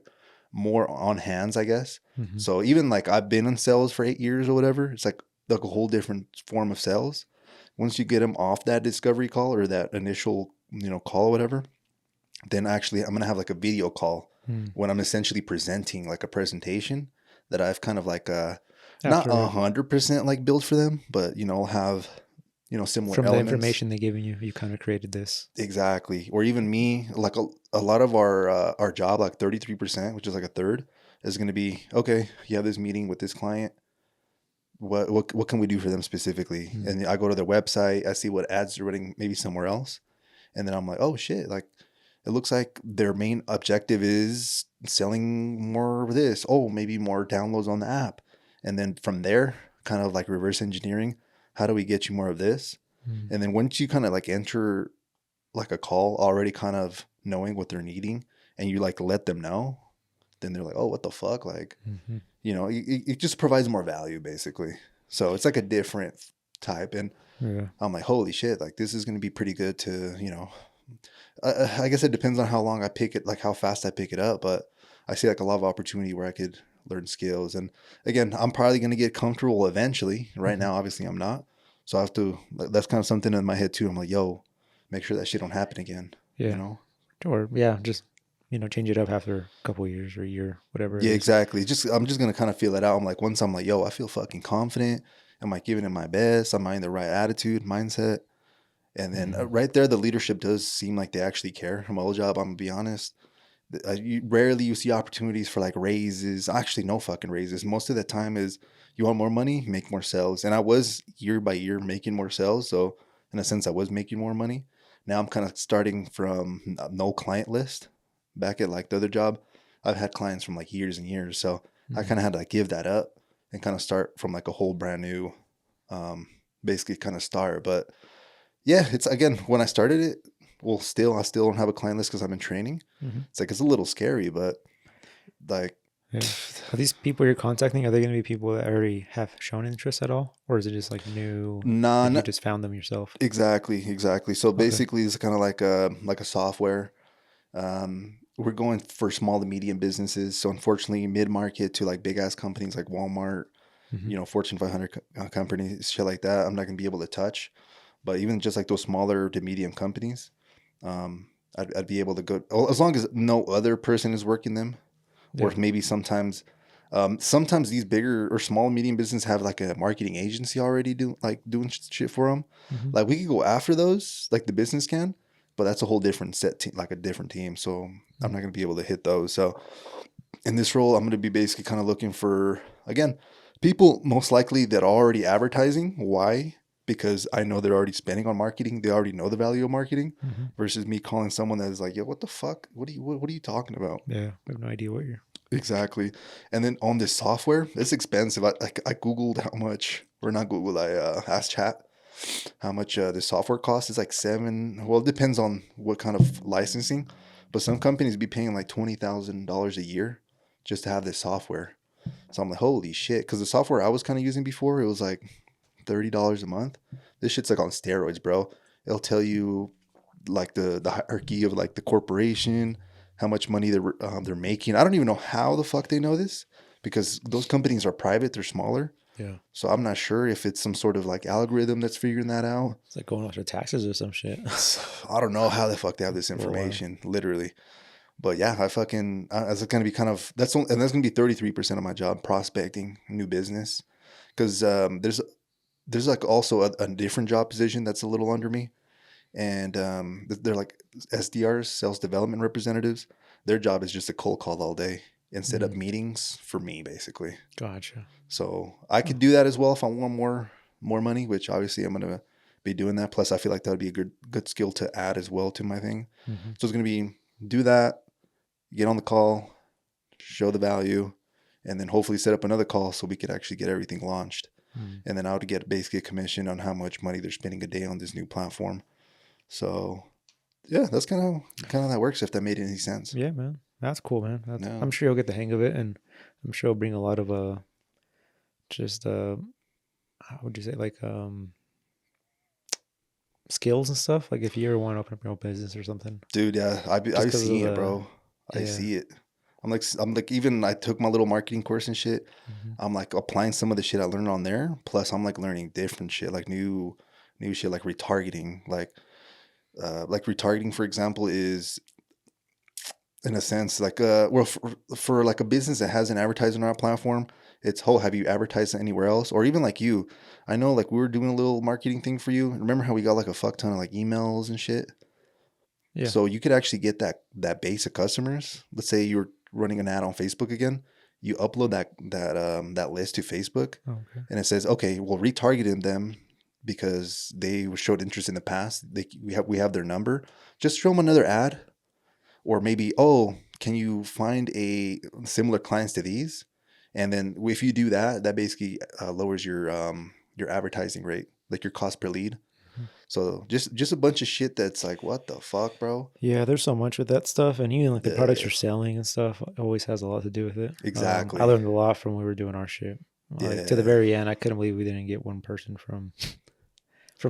more on hands, I guess. So even like I've been in sales for 8 years or whatever. It's like a whole different form of sales. Once you get them off that discovery call or that initial, call or whatever, then actually I'm going to have like a video call when I'm essentially presenting like a presentation that I've kind of like, not 100% like built for them, but, have, similar from elements. The information they're giving you kind of created this. Exactly. Or even me, like a lot of our job, like 33%, which is like a third, is going to be, okay, you have this meeting with this client. What can we do for them specifically? And I go to their website, I see what ads they're running maybe somewhere else. And then I'm like, oh shit, like it looks like their main objective is selling more of this. Oh, maybe more downloads on the app. And then from there, kind of like reverse engineering, how do we get you more of this? And then once you kind of like enter like a call already kind of knowing what they're needing and you like let them know, then they're like, oh, what the fuck? Like, it just provides more value basically. So it's like a different type. And I'm like, holy shit, like this is going to be pretty good to, I guess it depends on how long I pick it, like how fast I pick it up. But I see like a lot of opportunity where I could learn skills. And again, I'm probably going to get comfortable eventually. Right now, obviously I'm not. So I have to, that's kind of something in my head too. I'm like, yo, make sure that shit don't happen again. Yeah. Or just, change it up after a couple of years or a year, whatever. Yeah, exactly. I'm just going to kind of feel it out. I'm like, once I'm like, yo, I feel fucking confident. Am I giving it my best? Am I in the right attitude, mindset? And then right there, the leadership does seem like they actually care. My old job, I'm going to be honest. Rarely you see opportunities for like raises. Actually, no fucking raises. Most of the time is you want more money, make more sales. And I was year by year making more sales. So in a sense, I was making more money. Now I'm kind of starting from no client list. Back at like the other job, I've had clients from like years and years. So I kind of had to like give that up and kind of start from like a whole brand new, basically kind of start. But yeah, it's again, when I started it, well, I still don't have a client list because I'm in training. Mm-hmm. It's like, it's a little scary, but like, Yeah. Are these people you're contacting, are they going to be people that already have shown interest at all? Or is it just like new, nah, like you not just found them yourself? exactly. So Okay. basically, it's kind of like a software. We're going for small to medium businesses. So unfortunately, mid market to like big ass companies like Walmart, Mm-hmm. Fortune 500 companies, shit like that, I'm not gonna be able to touch. But even just like those smaller to medium companies, um, I'd be able to go, as long as no other person is working them, or Yeah. if maybe sometimes these bigger or small medium businesses have like a marketing agency already doing shit for them. Mm-hmm. Like we could go after those, like the business can, but that's a whole different set team, like a different team. So I'm not gonna be able to hit those. So in this role, I'm gonna be basically kind of looking for, again, people most likely that are already advertising. Why? Because I know they're already spending on marketing. They already know the value of marketing, Mm-hmm. versus me calling someone that is like, yo, what the fuck? What are you talking about? Yeah. I have no idea what you're. Exactly. And then on this software, it's expensive. I Googled how much, or not Googled, I asked chat how much this software costs. It's like well, it depends on what kind of licensing, but some companies be paying like $20,000 a year just to have this software. So I'm like, holy shit. Because the software I was kind of using before, it was like $30 a month. This shit's like on steroids, bro. It'll tell you like the hierarchy of like the corporation, how much money they're making. I don't even know how the fuck they know this, because those companies are private, they're smaller. Yeah. So I'm not sure if it's some sort of like algorithm that's figuring that out. It's like going after taxes or some shit. I don't know how the fuck they have this A little wild. information, literally. But yeah, that's going to be kind of, and that's going to be 33% of my job, prospecting new business. Because there's like also a different job position that's a little under me. And they're like SDRs, sales development representatives. Their job is just to cold call all day and set up meetings for me, basically. Gotcha. So I Oh. could do that as well if I want more money, which obviously I'm gonna be doing that. Plus, I feel like that would be a good skill to add as well to my thing. Mm-hmm. So it's gonna be do that, get on the call, show the value, and then hopefully set up another call so we could actually get everything launched. Mm. And then I would get basically a commission on how much money they're spending a day on this new platform. So yeah, that's kind of how that works. If that made any sense. Yeah, man. That's cool, man. No. I'm sure you'll get the hang of it, and I'm sure it'll bring a lot of just how would you say, like skills and stuff. Like if you ever want to open up your own business or something, Dude, yeah, just I because of see it, the bro. I yeah. see it. I'm like, even I took my little marketing course and shit. Mm-hmm. I'm like applying some of the shit I learned on there. Plus, I'm like learning different shit, like new shit, like retargeting. Like retargeting, for example, is in a sense like well, for like a business that hasn't advertised on our platform, it's, oh, have you advertised anywhere else? Or even like you, I know like we were doing a little marketing thing for you. Remember how we got like a fuck ton of like emails and shit? Yeah. So you could actually get that base of customers. Let's say you're running an ad on Facebook again. You upload that list to Facebook, Oh, okay. and it says, okay, well, retargeting them because they showed interest in the past. We have their number. Just show them another ad, or maybe, oh, can you find a similar clients to these? And then if you do that, that basically lowers your advertising rate, like your cost per lead. Mhm. So just a bunch of shit that's like, what the fuck, bro? Yeah, there's so much with that stuff, and even like the products Yeah, you're selling and stuff always has a lot to do with it. I exactly. learned a lot from when we were doing our shit. Like to the Yeah, very end, I couldn't believe we didn't get one person from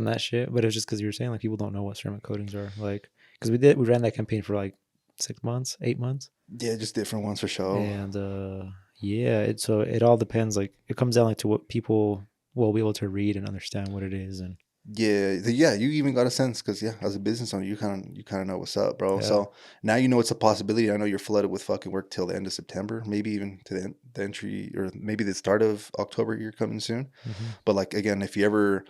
that shit. But it was just because you were saying like people don't know what ceramic coatings are. Like because we ran that campaign for like 6 months, 8 months, yeah, just different ones for show. and yeah, so it all depends. Like it comes down like to what people will be able to read and understand what it is, and Yeah, yeah, you even got a sense because, yeah, as a business owner, you kind of know what's up, bro. yeah. So now you know it's a possibility. I know you're flooded with fucking work till the end of September, maybe even to the entry, or maybe the start of October. You're coming soon. Mm-hmm. But like again, if you ever,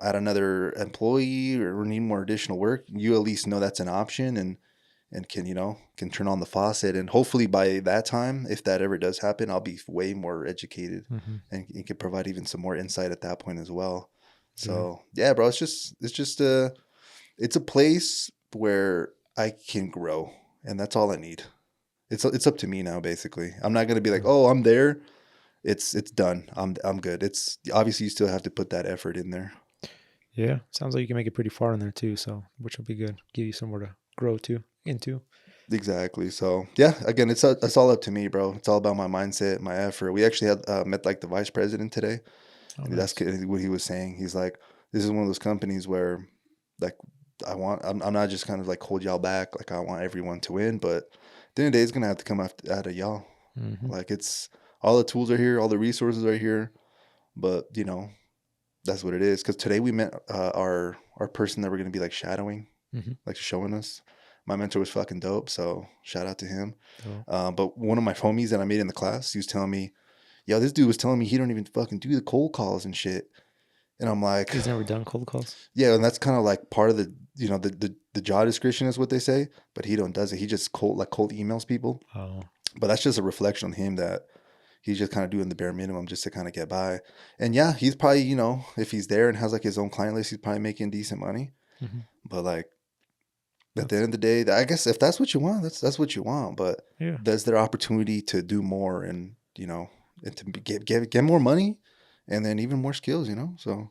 add another employee or need more additional work, you at least know that's an option, and can turn on the faucet. And hopefully by that time, if that ever does happen, I'll be way more educated, Mm-hmm. and you can provide even some more insight at that point as well. Yeah. So yeah, bro, it's a place where I can grow, and that's all I need. it's up to me now. Basically, I'm not gonna be like, oh, I'm there. It's done. I'm good. It's obviously you still have to put that effort in there. Yeah, sounds like you can make it pretty far in there too. So, which will be good. Give you somewhere to grow to into. Exactly. So yeah, again, it's all up to me, bro. It's all about my mindset, my effort. We actually had met like the vice president today, Oh, and that's nice. what he was saying. He's like, this is one of those companies where, like, I'm not just kind of like hold y'all back. Like I want everyone to win, but at the end of the day, it's gonna have to come out of y'all. Mm-hmm. Like it's all the tools are here, all the resources are here, but that's what it is. Because today we met our person that we're gonna be like shadowing, Mm-hmm. like showing us. My mentor was fucking dope, so shout out to him. Oh, But one of my homies that I made in the class, he was telling me, yo, this dude was telling me he don't even fucking do the cold calls and shit. And I'm like, he's never done cold calls. yeah, and that's kind of like part of the, the job description is what they say, but he don't does it. He just cold emails people. Oh, But that's just a reflection on him that he's just kind of doing the bare minimum just to kind of get by. And yeah, he's probably, if he's there and has like his own client list, he's probably making decent money. mm-hmm. But like at the That's end of the day, I guess if that's what you want, that's what you want. But yeah. there's their opportunity to do more and and to get more money, and then even more skills. So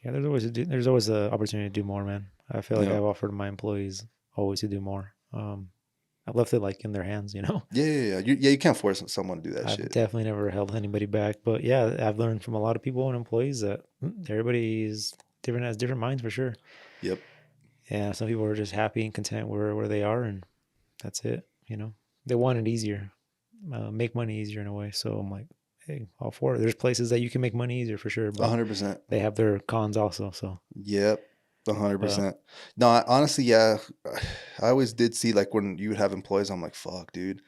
Yeah, there's always the opportunity to do more, man. I feel like yeah, I've offered my employees always to do more. I've left it like in their hands, you know. yeah. You can't force someone to do that I've shit. definitely never held anybody back, but yeah, I've learned from a lot of people and employees that everybody's different, has different minds for sure. Yep. Yeah, some people are just happy and content where they are, and that's it. You know, they want it easier, make money easier in a way. So I'm like, hey, all for it. There's places that you can make money easier for sure, but 100%. they have their cons also. So, Yep. but 100%. No, honestly, yeah. I always did see like when you would have employees, I'm like, fuck, dude.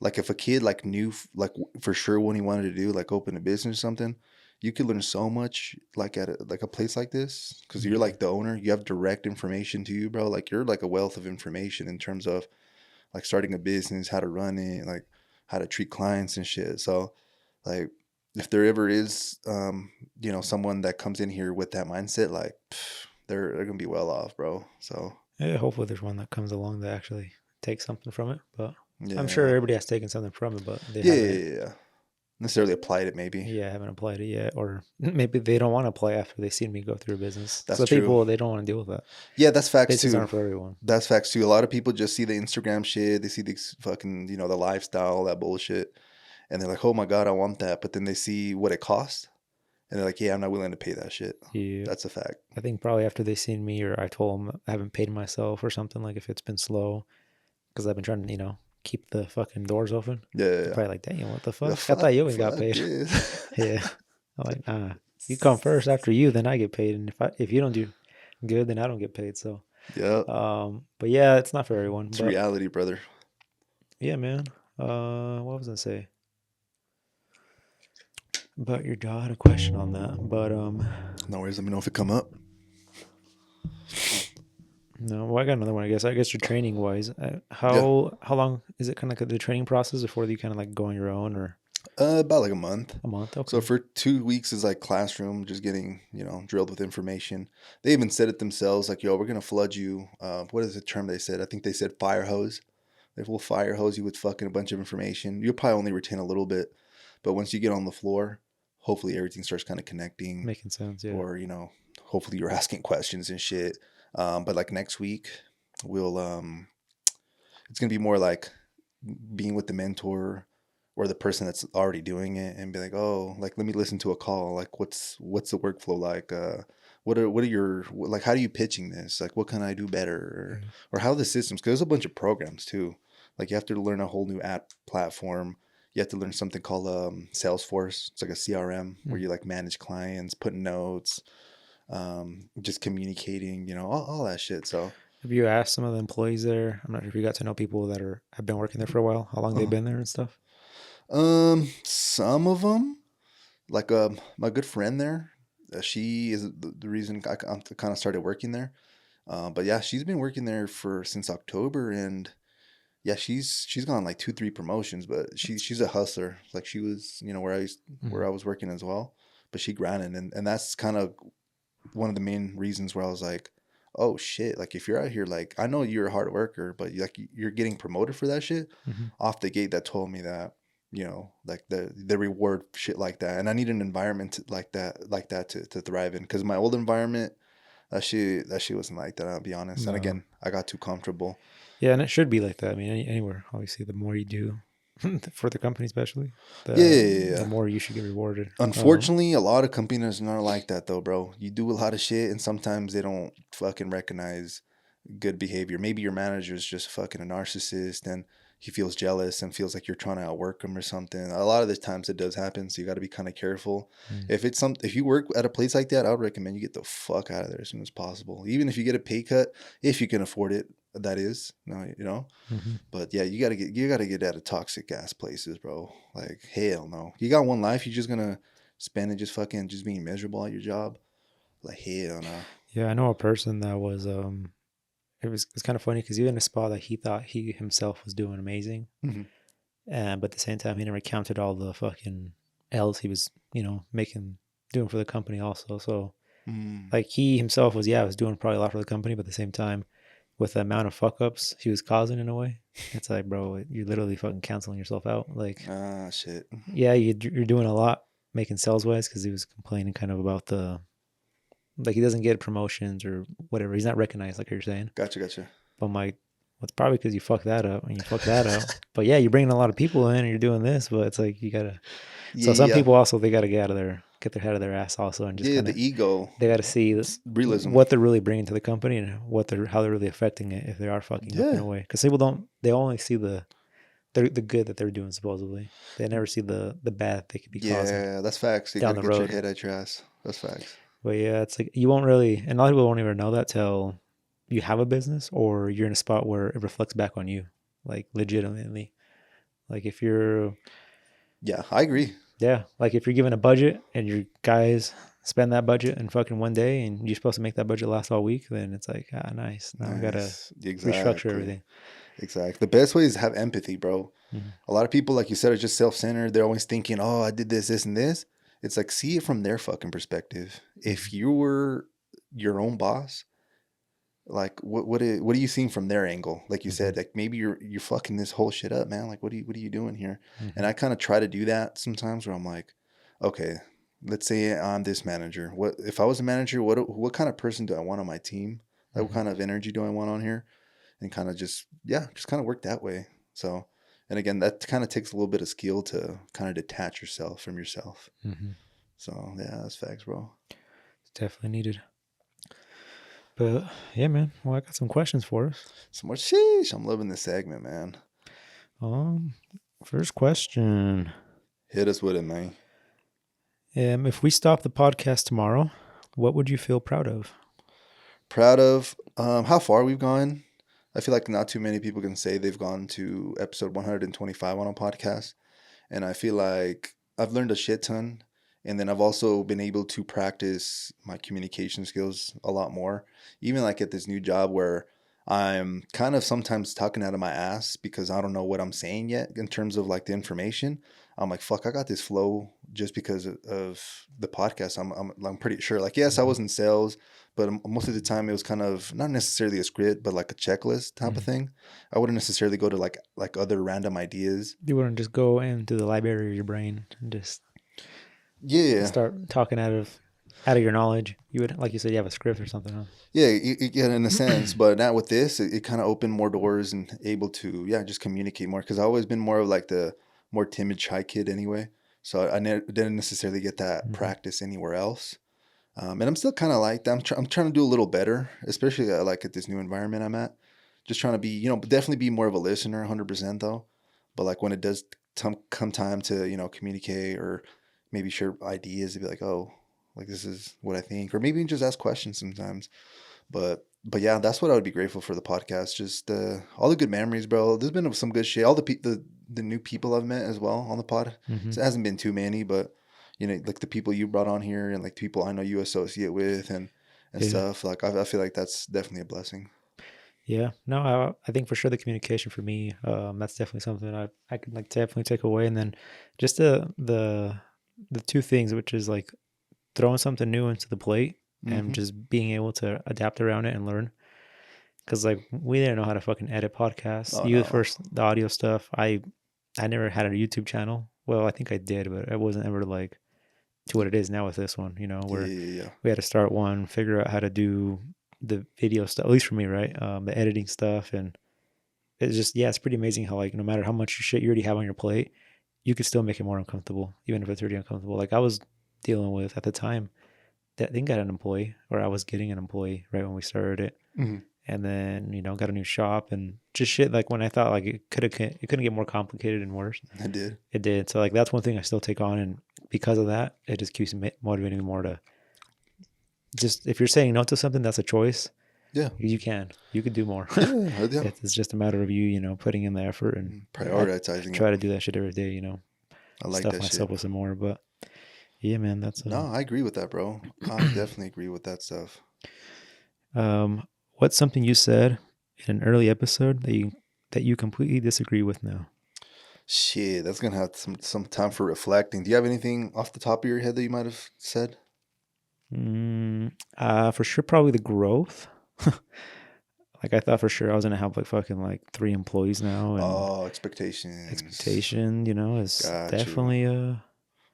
Like if a kid like knew like for sure what he wanted to do, like open a business or something, you could learn so much like at like a place like this because you're yeah, like the owner. You have direct information to you, bro. Like you're like a wealth of information in terms of like starting a business, how to run it, like how to treat clients and shit. So like if there ever is someone that comes in here with that mindset, like they're gonna be well off, bro. So yeah, hopefully there's one that comes along that actually takes something from it. But I'm sure yeah. everybody has taken something from it, but they Yeah, yeah, haven't. yeah, yeah. Necessarily applied it maybe. Yeah, haven't applied it yet, or maybe they don't want to apply after they seen me go through a business. That's So true. people they don't want to deal with that. Yeah, that's facts Business too. aren't for everyone. That's facts too. A lot of people just see the Instagram shit, they see the fucking, the lifestyle, that bullshit, and they're like, "Oh my god, I want that." But then they see what it costs, and they're like, "Yeah, I'm not willing to pay that shit." Yeah, That's a fact. I think probably after they seen me, or I told them I haven't paid myself or something, like if it's been slow, because I've been trying to keep the fucking doors open. Yeah, yeah, They're yeah. probably like, "Damn, what the The fuck? I thought fuck, you always got fuck paid." this. Yeah, I'm like, nah, you come first. After you, then I get paid, and if you don't do good, then I don't get paid. So, Yep. but yeah, it's not for everyone. It's But reality, brother. yeah, man. What was I say about your jaw? I had a question on that, but No worries. Let me know if it come up. no. Well, I got another one. I guess your training wise, Yeah. how long is it kind of like the training process before you kind of like go on your own, or About like a month. a month? So Okay. for 2 weeks is like classroom, just getting, drilled with information. They even said it themselves, like, yo, we're gonna flood you. What is the term they said? I think they said fire hose. They will fire hose you with fucking a bunch of information. You'll probably only retain a little bit, but once you get on the floor, hopefully everything starts kind of connecting, Making sense. Yeah. or hopefully you're asking questions and shit. But like next week, we'll it's gonna be more like being with the mentor or the person that's already doing it and be like, oh, like let me listen to a call. Like what's the workflow like? What are your like? How do you pitching this? Like what can I do better? Yeah. Or how the systems? Because there's a bunch of programs too. Like you have to learn a whole new app platform. You have to learn something called Salesforce. It's like a CRM where Mm. you like manage clients, put notes, just communicating. All that shit. So. Have you asked some of the employees there? I'm not sure if you got to know people that have been working there for a while, how long they've uh been there and stuff. Some of them, like my good friend there, she is the reason I kind of started working there. But yeah, she's been working there for since October, and yeah, she's gone like 2, 3 promotions. But she's a hustler. Like she was, where Mhm. I was working as well. But she grinded, and that's kind of one of the main reasons where I was like, oh shit, like if you're out here, like I know you're a hard worker, but like you're getting promoted for that shit Mm-hmm. off the gate. That told me that, you know, like the reward shit like that, and I need an environment like that to thrive in. Because my old environment, that shit wasn't like that. I'll be honest. And No. again, I got too comfortable. Yeah, and it should be like that. I mean, anywhere, obviously, the more you do for the company, especially, Yeah, yeah, the yeah. more you should get rewarded. Unfortunately, a lot of companies are not like that though, bro. You do a lot of shit, and sometimes they don't fucking recognize good behavior. Maybe your manager is just fucking a narcissist, and he feels jealous and feels like you're trying to outwork him or something. A lot of the times it does happen, so you got to be kind of careful. Mm. If you work at a place like that, I would recommend you get the fuck out of there as soon as possible. Even if you get a pay cut, if you can afford it, that is, no, you know. Mm-hmm. But yeah, you gotta get out of toxic ass places, bro. Like hell no. You got one life, you're just gonna spend it just fucking just being miserable at your job. Like hell no. Yeah, I know a person that was it's kind of funny because even a spot that he thought he himself was doing amazing, Mhm. and but at the same time he never counted all the fucking L's he was doing for the company also. So Mm. like he himself was doing probably a lot for the company, but at the same time with the amount of fuck ups he was causing in a way, it's like, bro, you're literally fucking canceling yourself out. Like, Ah shit. yeah, you're doing a lot making sales wise because he was complaining kind of about the like he doesn't get promotions or whatever. He's not recognized, like you're saying. Gotcha. But I'm like, well, it's probably because you fucked that up and you fucked that up. But yeah, you're bringing a lot of people in and you're doing this, but it's like you gotta. So Yeah, some yeah. people also they gotta get their head out of their ass also and just Yeah, kind the of ego. they gotta see Realism. what they're really bringing to the company and how they're really affecting it if they are fucking up in Yeah. a way. Because people they only see the good that they're doing supposedly. They never see the bad they could be causing Yeah, that's facts. You down gotta the get your road. head out your ass. That's facts. But yeah, it's like you won't really, and a lot of people won't even know that till you have a business or you're in a spot where it reflects back on you, like legitimately. Like if you're, Yeah, I agree. yeah, like if you're given a budget and your guys spend that budget in fucking one day and you're supposed to make that budget last all week, then it's like, nice. Now we gotta Nice. restructure Exactly. everything. Exactly. The best way is to have empathy, bro. Mm-hmm. A lot of people, like you said, are just self-centered. They're always thinking, "Oh, I did this, and this." It's like see it from their fucking perspective. Mm-hmm. If you were your own boss, like what are you seeing from their angle? Like you Mm-hmm. said, like maybe you're fucking this whole shit up, man. Like what are you doing here? And Mm-hmm. I kind of try to do that sometimes, where I'm like, okay, let's say I'm this manager. What if I was a manager? What kind of person do I want on my team? Like what Mm-hmm. kind of energy do I want on here? And kind of just kind of work that way. So, and again, that kind of takes a little bit of skill to kind of detach yourself from yourself. Mm-hmm. So yeah, that's facts, bro. It's definitely needed. But yeah, man. Well, I got some questions for us. Some more sheesh. I'm loving this segment, man. Um, First question. Hit us with it, man. If we stop the podcast tomorrow, what would you feel proud of? Proud of how far we've gone. I feel like not too many people can say they've gone to episode 125 on a podcast. And I feel like I've learned a shit ton. And then I've also been able to practice my communication skills a lot more. Even like at this new job where I'm kind of sometimes talking out of my ass because I don't know what I'm saying yet in terms of like the information. I'm like, fuck, I got this flow just because of the podcast. I'm pretty sure. Like, yes, I Mm-hmm. was in sales, but most of the time it was kind of not necessarily a script, but like a checklist type of Mm-hmm. thing. I wouldn't necessarily go to like other random ideas. You wouldn't just go into the library of your brain and just Yeah, start talking out of your knowledge. You would, like you said, you have a script or something, huh? yeah, yeah, in a sense, but not with this. It kind of opened more doors and able to, yeah, just communicate more. Because I've always been more of like the more timid, shy kid anyway. So didn't necessarily get that Mm-hmm. practice anywhere else. And I'm still kind of like that. I'm trying to do a little better, especially like at this new environment I'm at. Just trying to be, definitely be more of a listener, 100% though. But like when it does come time to, communicate or maybe share ideas, to be like, oh, like this is what I think, or maybe just ask questions sometimes. But yeah, that's what I would be grateful for the podcast. Just all the good memories, bro. There's been some good shit. All the new people I've met as well on the pod. Mm-hmm. So it hasn't been too many, but like the people you brought on here and like people I know you associate with and Yeah. stuff. Like I feel like that's definitely a blessing. Yeah. No, I think for sure the communication for me, that's definitely something I could like definitely take away. And then just the two things, which is like throwing something new into the plate and Mm-hmm. just being able to adapt around it and learn. Because like we didn't know how to fucking edit podcasts. Oh You no. first the audio stuff. I never had a YouTube channel. Well, I think I did, but it wasn't ever like to what it is now with this one. You know, Yeah, where yeah, yeah. we had to start one, figure out how to do the video stuff. At least for me, right? The editing stuff, and it's just it's pretty amazing how like no matter how much shit you already have on your plate, you could still make it more uncomfortable, even if it's already uncomfortable. Like I was dealing with at the time that I think I had an employee, or I was getting an employee right when we started it, Mm-hmm. and then got a new shop and just shit. Like when I thought like it couldn't get more complicated and worse, I did. it did. So like that's one thing I still take on, and because of that, it just keeps motivating me more to just if you're saying no to something, that's a choice. Yeah. You could do more. Yeah. Yeah. It's just a matter of you putting in the effort, and I Prioritizing try it. to do that shit every day. I like Stuff that shit. myself with some more, but yeah, man, that's No, I agree with that, bro. I definitely agree with that stuff. what's something you said in an early episode that you completely disagree with now? Shit, that's gonna have some time for reflecting. Do you have anything off the top of your head that you might have said? For sure, probably the growth. Like I thought for sure I was gonna have like fucking like 3 employees now, and Oh, expectations. expectation, is Got you. definitely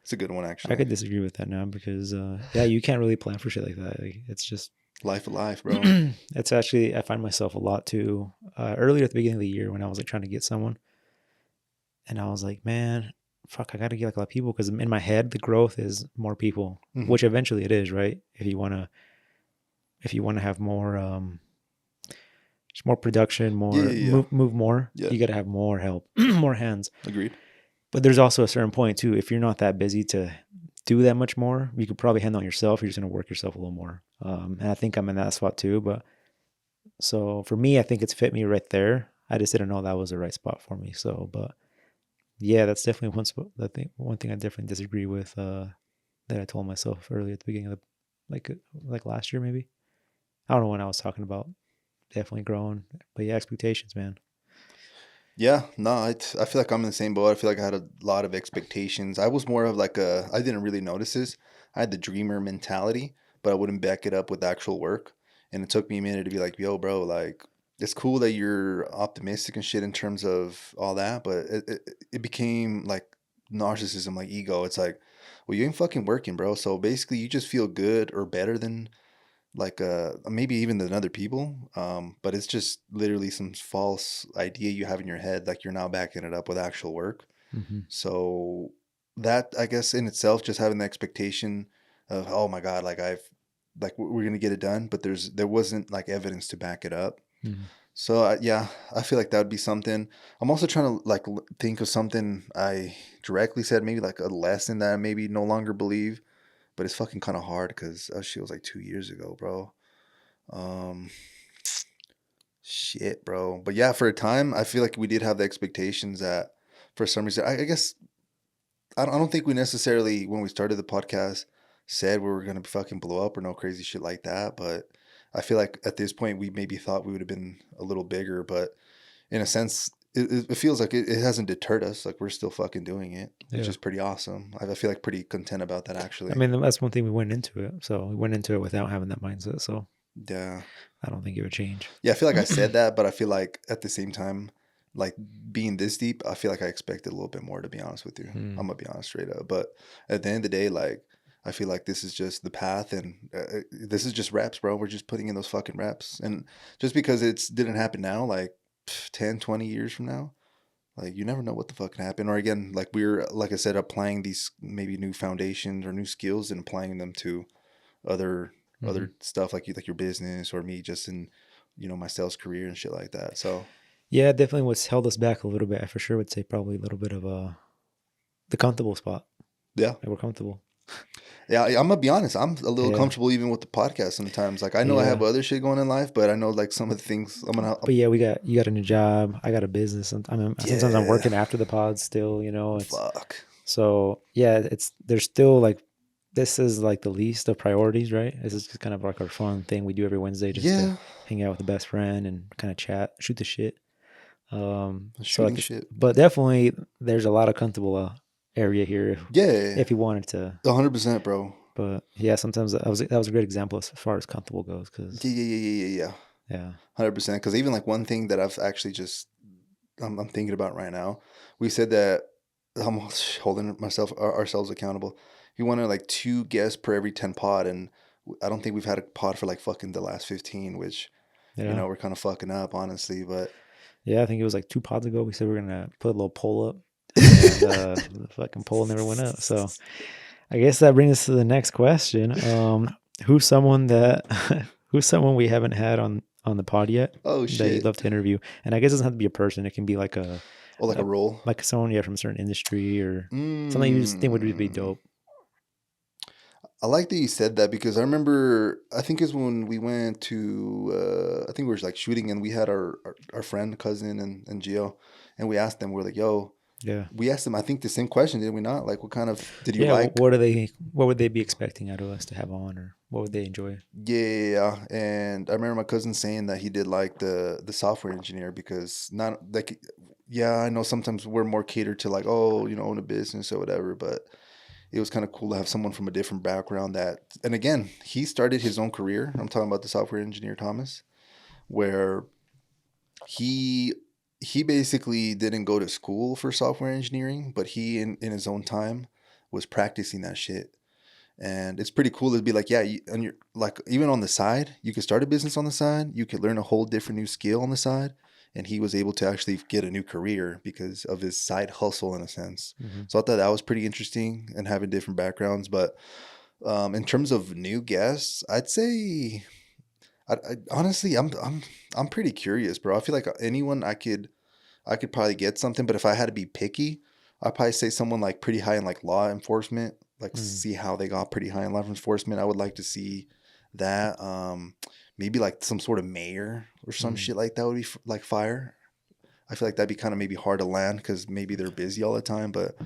It's a good one, I actually. could disagree with that now because you can't really plan for shit like that. Like, it's just Life of life, bro. it's actually I find myself a lot too earlier at the beginning of the year when I was like trying to get someone, and I was like, man, fuck, I got to get like a lot of people because in my head the growth is more people, Mm-hmm. which eventually it is, right? If you want to have more just more production, Yeah, more yeah, yeah. move more, Yeah. you got to have more help, more hands. Agreed. But there's also a certain point too. If you're not that busy to do that much more, you could probably handle it yourself. You're just gonna work yourself a little more. And I think I'm in that spot too. But so for me, I think it's fit me right there. I just didn't know that was the right spot for me. So, but yeah, that's definitely one thing I definitely disagree with. That I told myself early at the beginning of like last year maybe. I don't know when I was talking about definitely growing, but yeah, expectations, man. Yeah, no, I feel like I'm in the same boat. I feel like I had a lot of expectations. I was more of like I didn't really notice this. I had the dreamer mentality, but I wouldn't back it up with actual work. And it took me a minute to be like, yo, bro, like, it's cool that you're optimistic and shit in terms of all that, but it became like narcissism, like ego. It's like, well, you ain't fucking working, bro. So basically, you just feel good or better than like maybe even than other people, but it's just literally some false idea you have in your head, like you're now backing it up with actual work. Mm-hmm. So that, I guess, in itself, just having the expectation of, oh my god, like we're gonna get it done, but there wasn't like evidence to back it up. Mm-hmm. So yeah, I feel like that would be something. I'm also trying to like think of something I directly said, maybe like a lesson that I maybe no longer believe, but it's fucking kind of hard because that shit was like 2 years ago, bro. Um, Shit, bro. But yeah, for a time, I feel like we did have the expectations that, for some reason, I guess I don't think we necessarily when we started the podcast said we were gonna fucking blow up or no crazy shit like that. But I feel like at this point we maybe thought we would have been a little bigger, but in a sense. It feels like it hasn't deterred us. Like we're still fucking doing it, which Yeah. is pretty awesome. I feel like pretty content about that I actually. mean, that's one thing we went into it. So we went into it without having that mindset. So Yeah. I don't think it would change. Yeah, I feel like I said that, but I feel like at the same time, like being this deep, I feel like I expected a little bit more, to be honest with you. I'm gonna be honest straight up. But at the end of the day, like, I feel like this is just the path and this is just reps, bro. We're just putting in those fucking reps. And just because it didn't happen now, like 10, 20 years from now, like you never know what the fuck can happen. Or again, like we're, like I said, applying these maybe new foundations or new skills and applying them to other Mm-hmm. other stuff like your business or me just in my sales career and shit like that. So Yeah, definitely what's held us back a little bit. I for sure would say probably a little bit of the comfortable spot. yeah, Like we're comfortable. yeah, I'm gonna be honest. I'm a little Yeah. comfortable even with the podcast sometimes. Like I know I have Yeah. other shit going in life, but I know like some of the things But yeah, you got a new job. I got a business. I mean, sometimes I'm yeah, working after the pod still, it's fuck so yeah, there's still like, this is like the least of priorities, right? This is just kind of like our fun thing we do every Wednesday just to yeah, hang out with the best friend and kind of chat, shoot the shit. So shooting like, shit. but definitely there's a lot of comfortable area here Yeah, if you wanted to. 100%, bro. But yeah, sometimes that was a great example as far as comfortable goes. Yeah, Cause yeah, yeah, yeah, yeah, yeah. yeah, 100%. Because even like one thing that I've actually just I'm thinking about right now, we said that I'm holding ourselves accountable. We wanted like 2 guests per every 10 pod, and I don't think we've had a pod for like fucking the last 15, which yeah, we're kind of fucking up, honestly. But yeah. I think it was like 2 pods ago. We said we are gonna put a little poll up, and the fucking poll never went up. So I guess that brings us to the next question. Who's someone that who's someone we haven't had on the pod yet oh that you'd shit, love to interview? And I guess it doesn't have to be a person. It can be like oh like a a roll. like someone from a certain industry or something you just think would be Mm. dope. I like that you said that because I remember, I think it's when we went to, I think we were like shooting and we had our friend, cousin, and Gio, and we asked them, we're like, yo, Yeah. we asked them, I think the same question, did we not? Like, what kind of, did you Yeah. like? What would they be expecting out of us to have on, or what would they enjoy? Yeah. And I remember my cousin saying that he did like the software engineer because not like, yeah, I know sometimes we're more catered to like, oh, own a business or whatever, but it was kind of cool to have someone from a different background that, and again, he started his own career. I'm talking about the software engineer Thomas, where he he basically didn't go to school for software engineering, but he in his own time was practicing that shit. And it's pretty cool to be like, yeah, and you're like, even on the side, you could start a business on the side, you could learn a whole different new skill on the side. And he was able to actually get a new career because of his side hustle in a sense. Hmm. So I thought that was pretty interesting and having different backgrounds. But in terms of new guests, I'd say, honestly, I'm pretty curious, bro. I feel like anyone I could probably get something, but if I had to be picky, I'd probably say someone like pretty high in like law enforcement, like Mm. see how they got pretty high in law enforcement. I would like to see that. Maybe like some sort of mayor or some Mm. shit like that would be like fire. I feel like that'd be kind of maybe hard to land because maybe they're busy all the time, but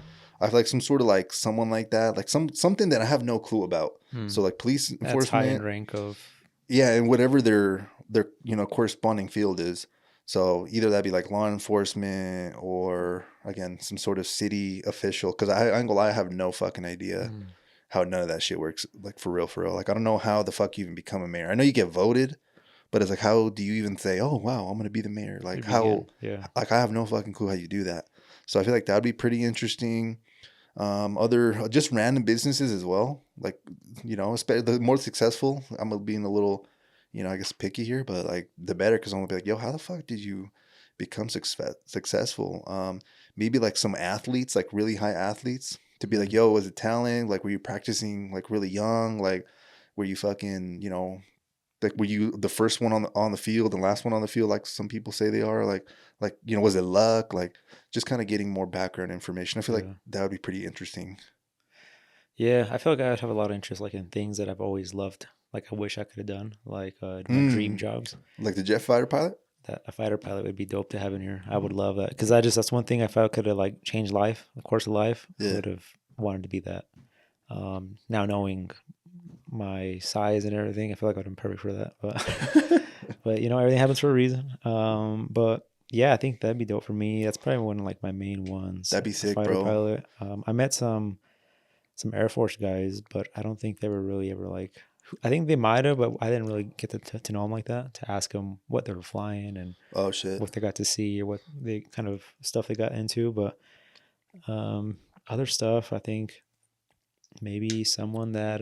I feel like some sort of like someone like that, like something that I have no clue about. Mm. So like police That's high in enforcement, rank of. yeah, and whatever their corresponding field is. So either that'd be like law enforcement or again some sort of city official. Because I ain't gonna lie, I have no fucking idea Mm. how none of that shit works. Like for real, for real. Like I don't know how the fuck you even become a mayor. I know you get voted, but it's like how do you even say, oh wow, I'm gonna be the mayor? You Like how? begin. Yeah. Like I have no fucking clue how you do that. So I feel like that'd be pretty interesting. Other just random businesses as well. Like the more successful, I'm being a little, I guess picky here, but like the better because I'm gonna be like, yo, how the fuck did you become successful? Maybe like some athletes, like really high athletes, to be like, Mm. yo, was it talent? Like, were you practicing like really young? Like, were you fucking, like were you the first one on the field and last one on the field like some people say they are like was it luck like just kind of getting more background information. I feel like Yeah. that would be pretty interesting. Yeah. I feel like I would have a lot of interest, like in things that I've always loved. Like I wish I could have done, like my dream Mm, jobs. like the jet fighter pilot. That a fighter pilot would be dope to have in here. I would love that because that's one thing I felt could have like changed life, the course of life. I Yeah. would have wanted to be that. Now knowing my size and everything, I feel like I'm perfect for that. But everything happens for a reason. But yeah, I think that'd be dope for me. That's probably one of like my main ones. That'd be A sick, fighter bro. pilot. I met some Air Force guys, but I don't think they were really ever like. I think they might have, but I didn't really get to know them like that. To ask them what they were flying and Oh shit. what they got to see or what they kind of stuff they got into. But other stuff, I think maybe someone that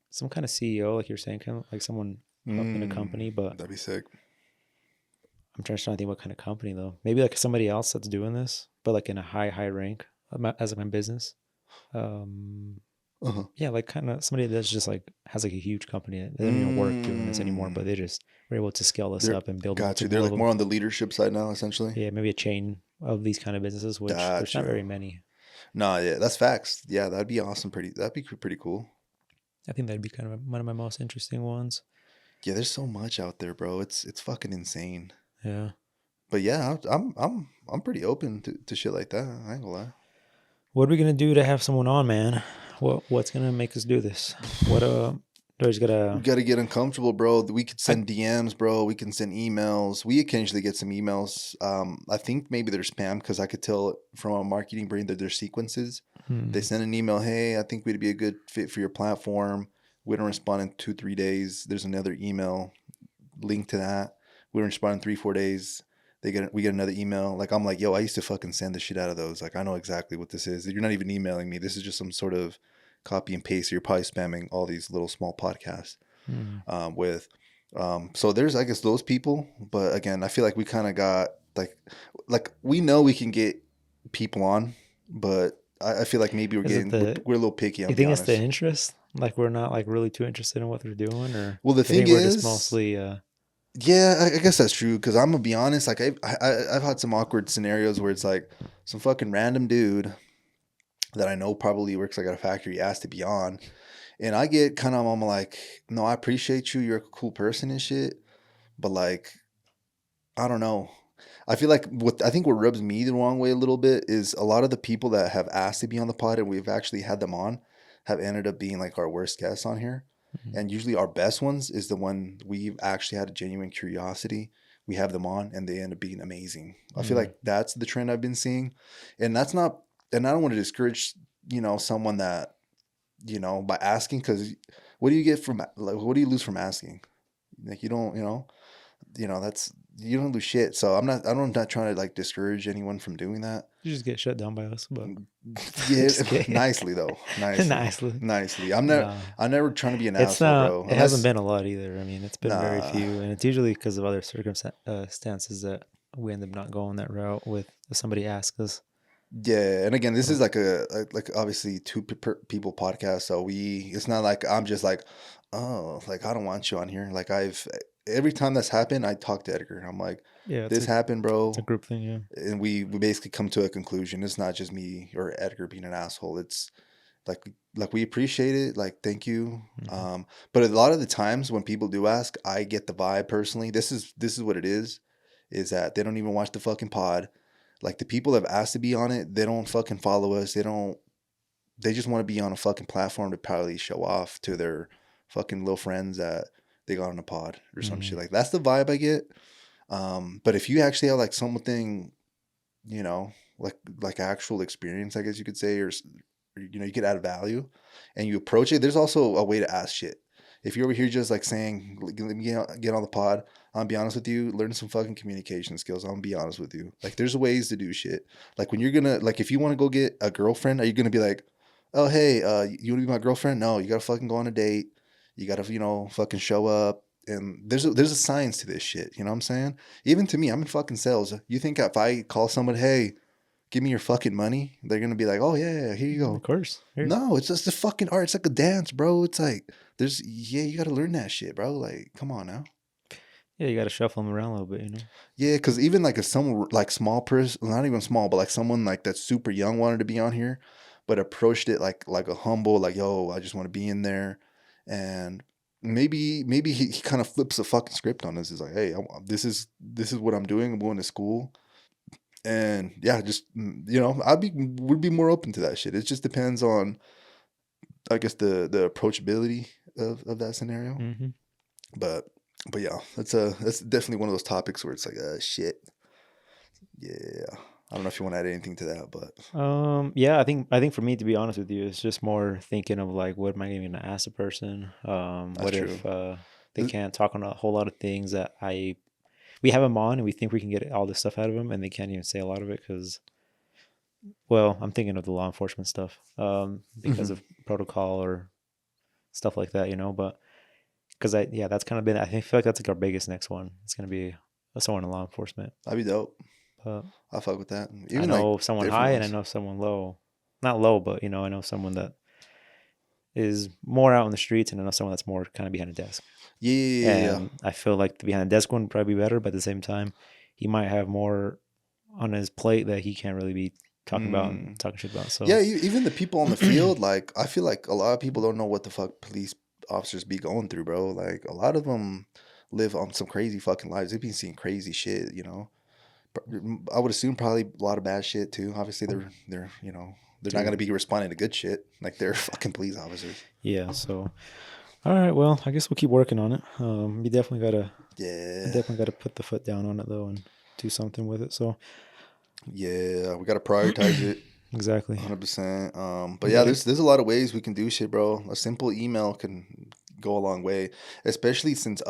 some kind of CEO, like you're saying, kind of like someone up in a company. But That'd be sick. I'm trying to think what kind of company though. Maybe like somebody else that's doing this, but like in a high rank as my business. Um, Uh-huh. yeah, like kind of somebody that's just like has like a huge company that doesn't even work doing this anymore, Mm, but they just were able to scale this they're up and build got you. They're multiple of like them. more on the leadership side now essentially. Yeah, maybe a chain of these kind of businesses, which there's not Gotcha. very many. Nah, yeah, that's facts. Yeah, that'd be awesome. That'd be pretty cool. I think that'd be kind of one of my most interesting ones. Yeah, there's so much out there, bro. It's fucking insane. Yeah. But yeah, I'm pretty open to shit like that. I ain't gonna lie. What are we gonna do to have someone on, man? What's gonna make us do this? What do I just We gotta got to get uncomfortable, bro. We could I send DMs, bro. We can send emails. We occasionally get some emails. I think maybe they're spam because I could tell from our marketing brain that they're sequences. They send an email, hey, I think we'd be a good fit for your platform. We don't respond in 2-3 days. There's another email link to that. We don't respond in 3-4 days. We get another email. Like, I'm like, yo, I used to fucking send the shit out of those. Like, I know exactly what this is. You're not even emailing me. This is just some sort of copy and paste. You're probably spamming all these little small podcasts with. So there's, I guess, those people. But again, I feel like we kind of got like we know we can get people on, but I feel like maybe we're a little picky. You think it's the interest? Like we're not like really too interested in what they're doing, or well, the thing is, we're just mostly. Yeah, I guess that's true. Because I'm gonna be honest, like I've had some awkward scenarios where it's like some fucking random dude that I know probably works like at a factory asked to be on, and I get kind of, I'm like, no, I appreciate you. You're a cool person and shit, but like, I don't know. I feel like what rubs me the wrong way a little bit is a lot of the people that have asked to be on the pod and we've actually had them on have ended up being like our worst guests on here. Mm-hmm. And usually our best ones is the one we've actually had a genuine curiosity. We have them on and they end up being amazing. I feel like that's the trend I've been seeing. And that's not, and I don't want to discourage, someone that, by asking, because what do you get from, like, what do you lose from asking? Like, you don't, that's, you don't lose shit. So I'm not trying to like discourage anyone from doing that. You just get shut down by us, but yeah, nicely though. Nicely. I'm never trying to be an asshole, bro. It hasn't been a lot either. I mean, it's been very few, and it's usually because of other circumstances that we end up not going that route with if somebody asks us. Yeah, and again, this is like like obviously two people podcast, so it's not like I'm just like, oh, like I don't want you on here. Like every time that's happened, I talk to Edgar. I'm like, yeah, this happened, bro. It's a group thing, yeah. And we basically come to a conclusion. It's not just me or Edgar being an asshole. It's like we appreciate it. Like, thank you. Mm-hmm. But a lot of the times when people do ask, I get the vibe personally. This is what it is that they don't even watch the fucking pod. Like the people that have asked to be on it, they don't fucking follow us. They just want to be on a fucking platform to probably show off to their fucking little friends that they got on a pod or some shit. Like that's the vibe I get. But if you actually have like something, like actual experience, I guess you could say, or you could add value and you approach it. There's also a way to ask shit. If you're over here just like saying, let me get on the pod, I'll be honest with you, learn some fucking communication skills. I'm gonna be honest with you. Like there's ways to do shit. Like when you're gonna, like if you want to go get a girlfriend, are you gonna be like, oh, hey, you wanna be my girlfriend? No, you gotta fucking go on a date. You gotta, fucking show up. And there's a science to this shit. You know what I'm saying? Even to me, I'm in fucking sales. You think if I call someone, hey, give me your fucking money, they're gonna be like, oh yeah, here you go. Of course. No, it's just a fucking art. It's like a dance, bro. It's like you gotta learn that shit, bro. Like, come on now. Yeah, you gotta shuffle them around a little bit, Yeah, because even like if someone like small person, not even small, but like someone like that's super young wanted to be on here, but approached it like a humble, like, yo, I just want to be in there, and maybe he kind of flips a fucking script on us. He's like, hey, this is what I'm doing. I'm going to school. And yeah, just, would be more open to that shit. It just depends on, I guess, the approachability of that scenario. Mm-hmm. But yeah, that's definitely one of those topics where it's like, shit. Yeah. I don't know if you want to add anything to that, but yeah, I think for me, to be honest with you, it's just more thinking of like, what am I even gonna ask a person? What if they can't talk on a whole lot of things that we have them on and we think we can get all this stuff out of them, and they can't even say a lot of it because, well, I'm thinking of the law enforcement stuff because of protocol or stuff like that, but because that's kind of been, I feel like that's like our biggest next one. It's gonna be someone in law enforcement. That'd be dope. I'll fuck with that. Even I know like someone high ones. And I know someone low. Not low, but I know someone that is more out in the streets, and I know someone that's more kind of behind a desk. Yeah. I feel like the behind the desk one would probably be better, but at the same time, he might have more on his plate that he can't really be talking about and talking shit about. So yeah, even the people on the field, like I feel like a lot of people don't know what the fuck police officers be going through, bro. Like a lot of them live on some crazy fucking lives. They've been seeing crazy shit, I would assume probably a lot of bad shit too. Obviously, they're not going to be responding to good shit. Like they're fucking police officers. Yeah. So, all right. Well, I guess we'll keep working on it. You definitely gotta put the foot down on it though and do something with it. So, yeah, we got to prioritize it. Exactly. 100%. But yeah, Yeah. there's a lot of ways we can do shit, bro. A simple email can go a long way, especially since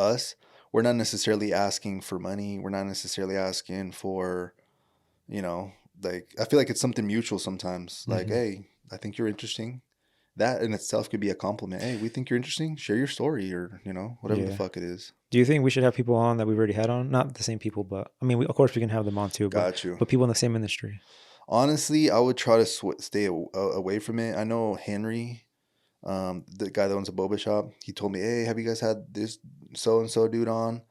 we're not necessarily asking for money. We're not necessarily asking for, you know, like I feel like it's something mutual sometimes. Like, Hmm. hey, I think you're interesting. That in itself could be a compliment. Hey, we think you're interesting. Share your story, or whatever the Yeah. fuck it is. Do you think we should have people on that we've already had on? Not the same people, but I mean, of course we can have them on too, Got you. but people in the same industry. Honestly, I would try to stay away from it. I know Henry, the guy that owns a boba shop. He told me, "Hey, have you guys had this so and so dude on?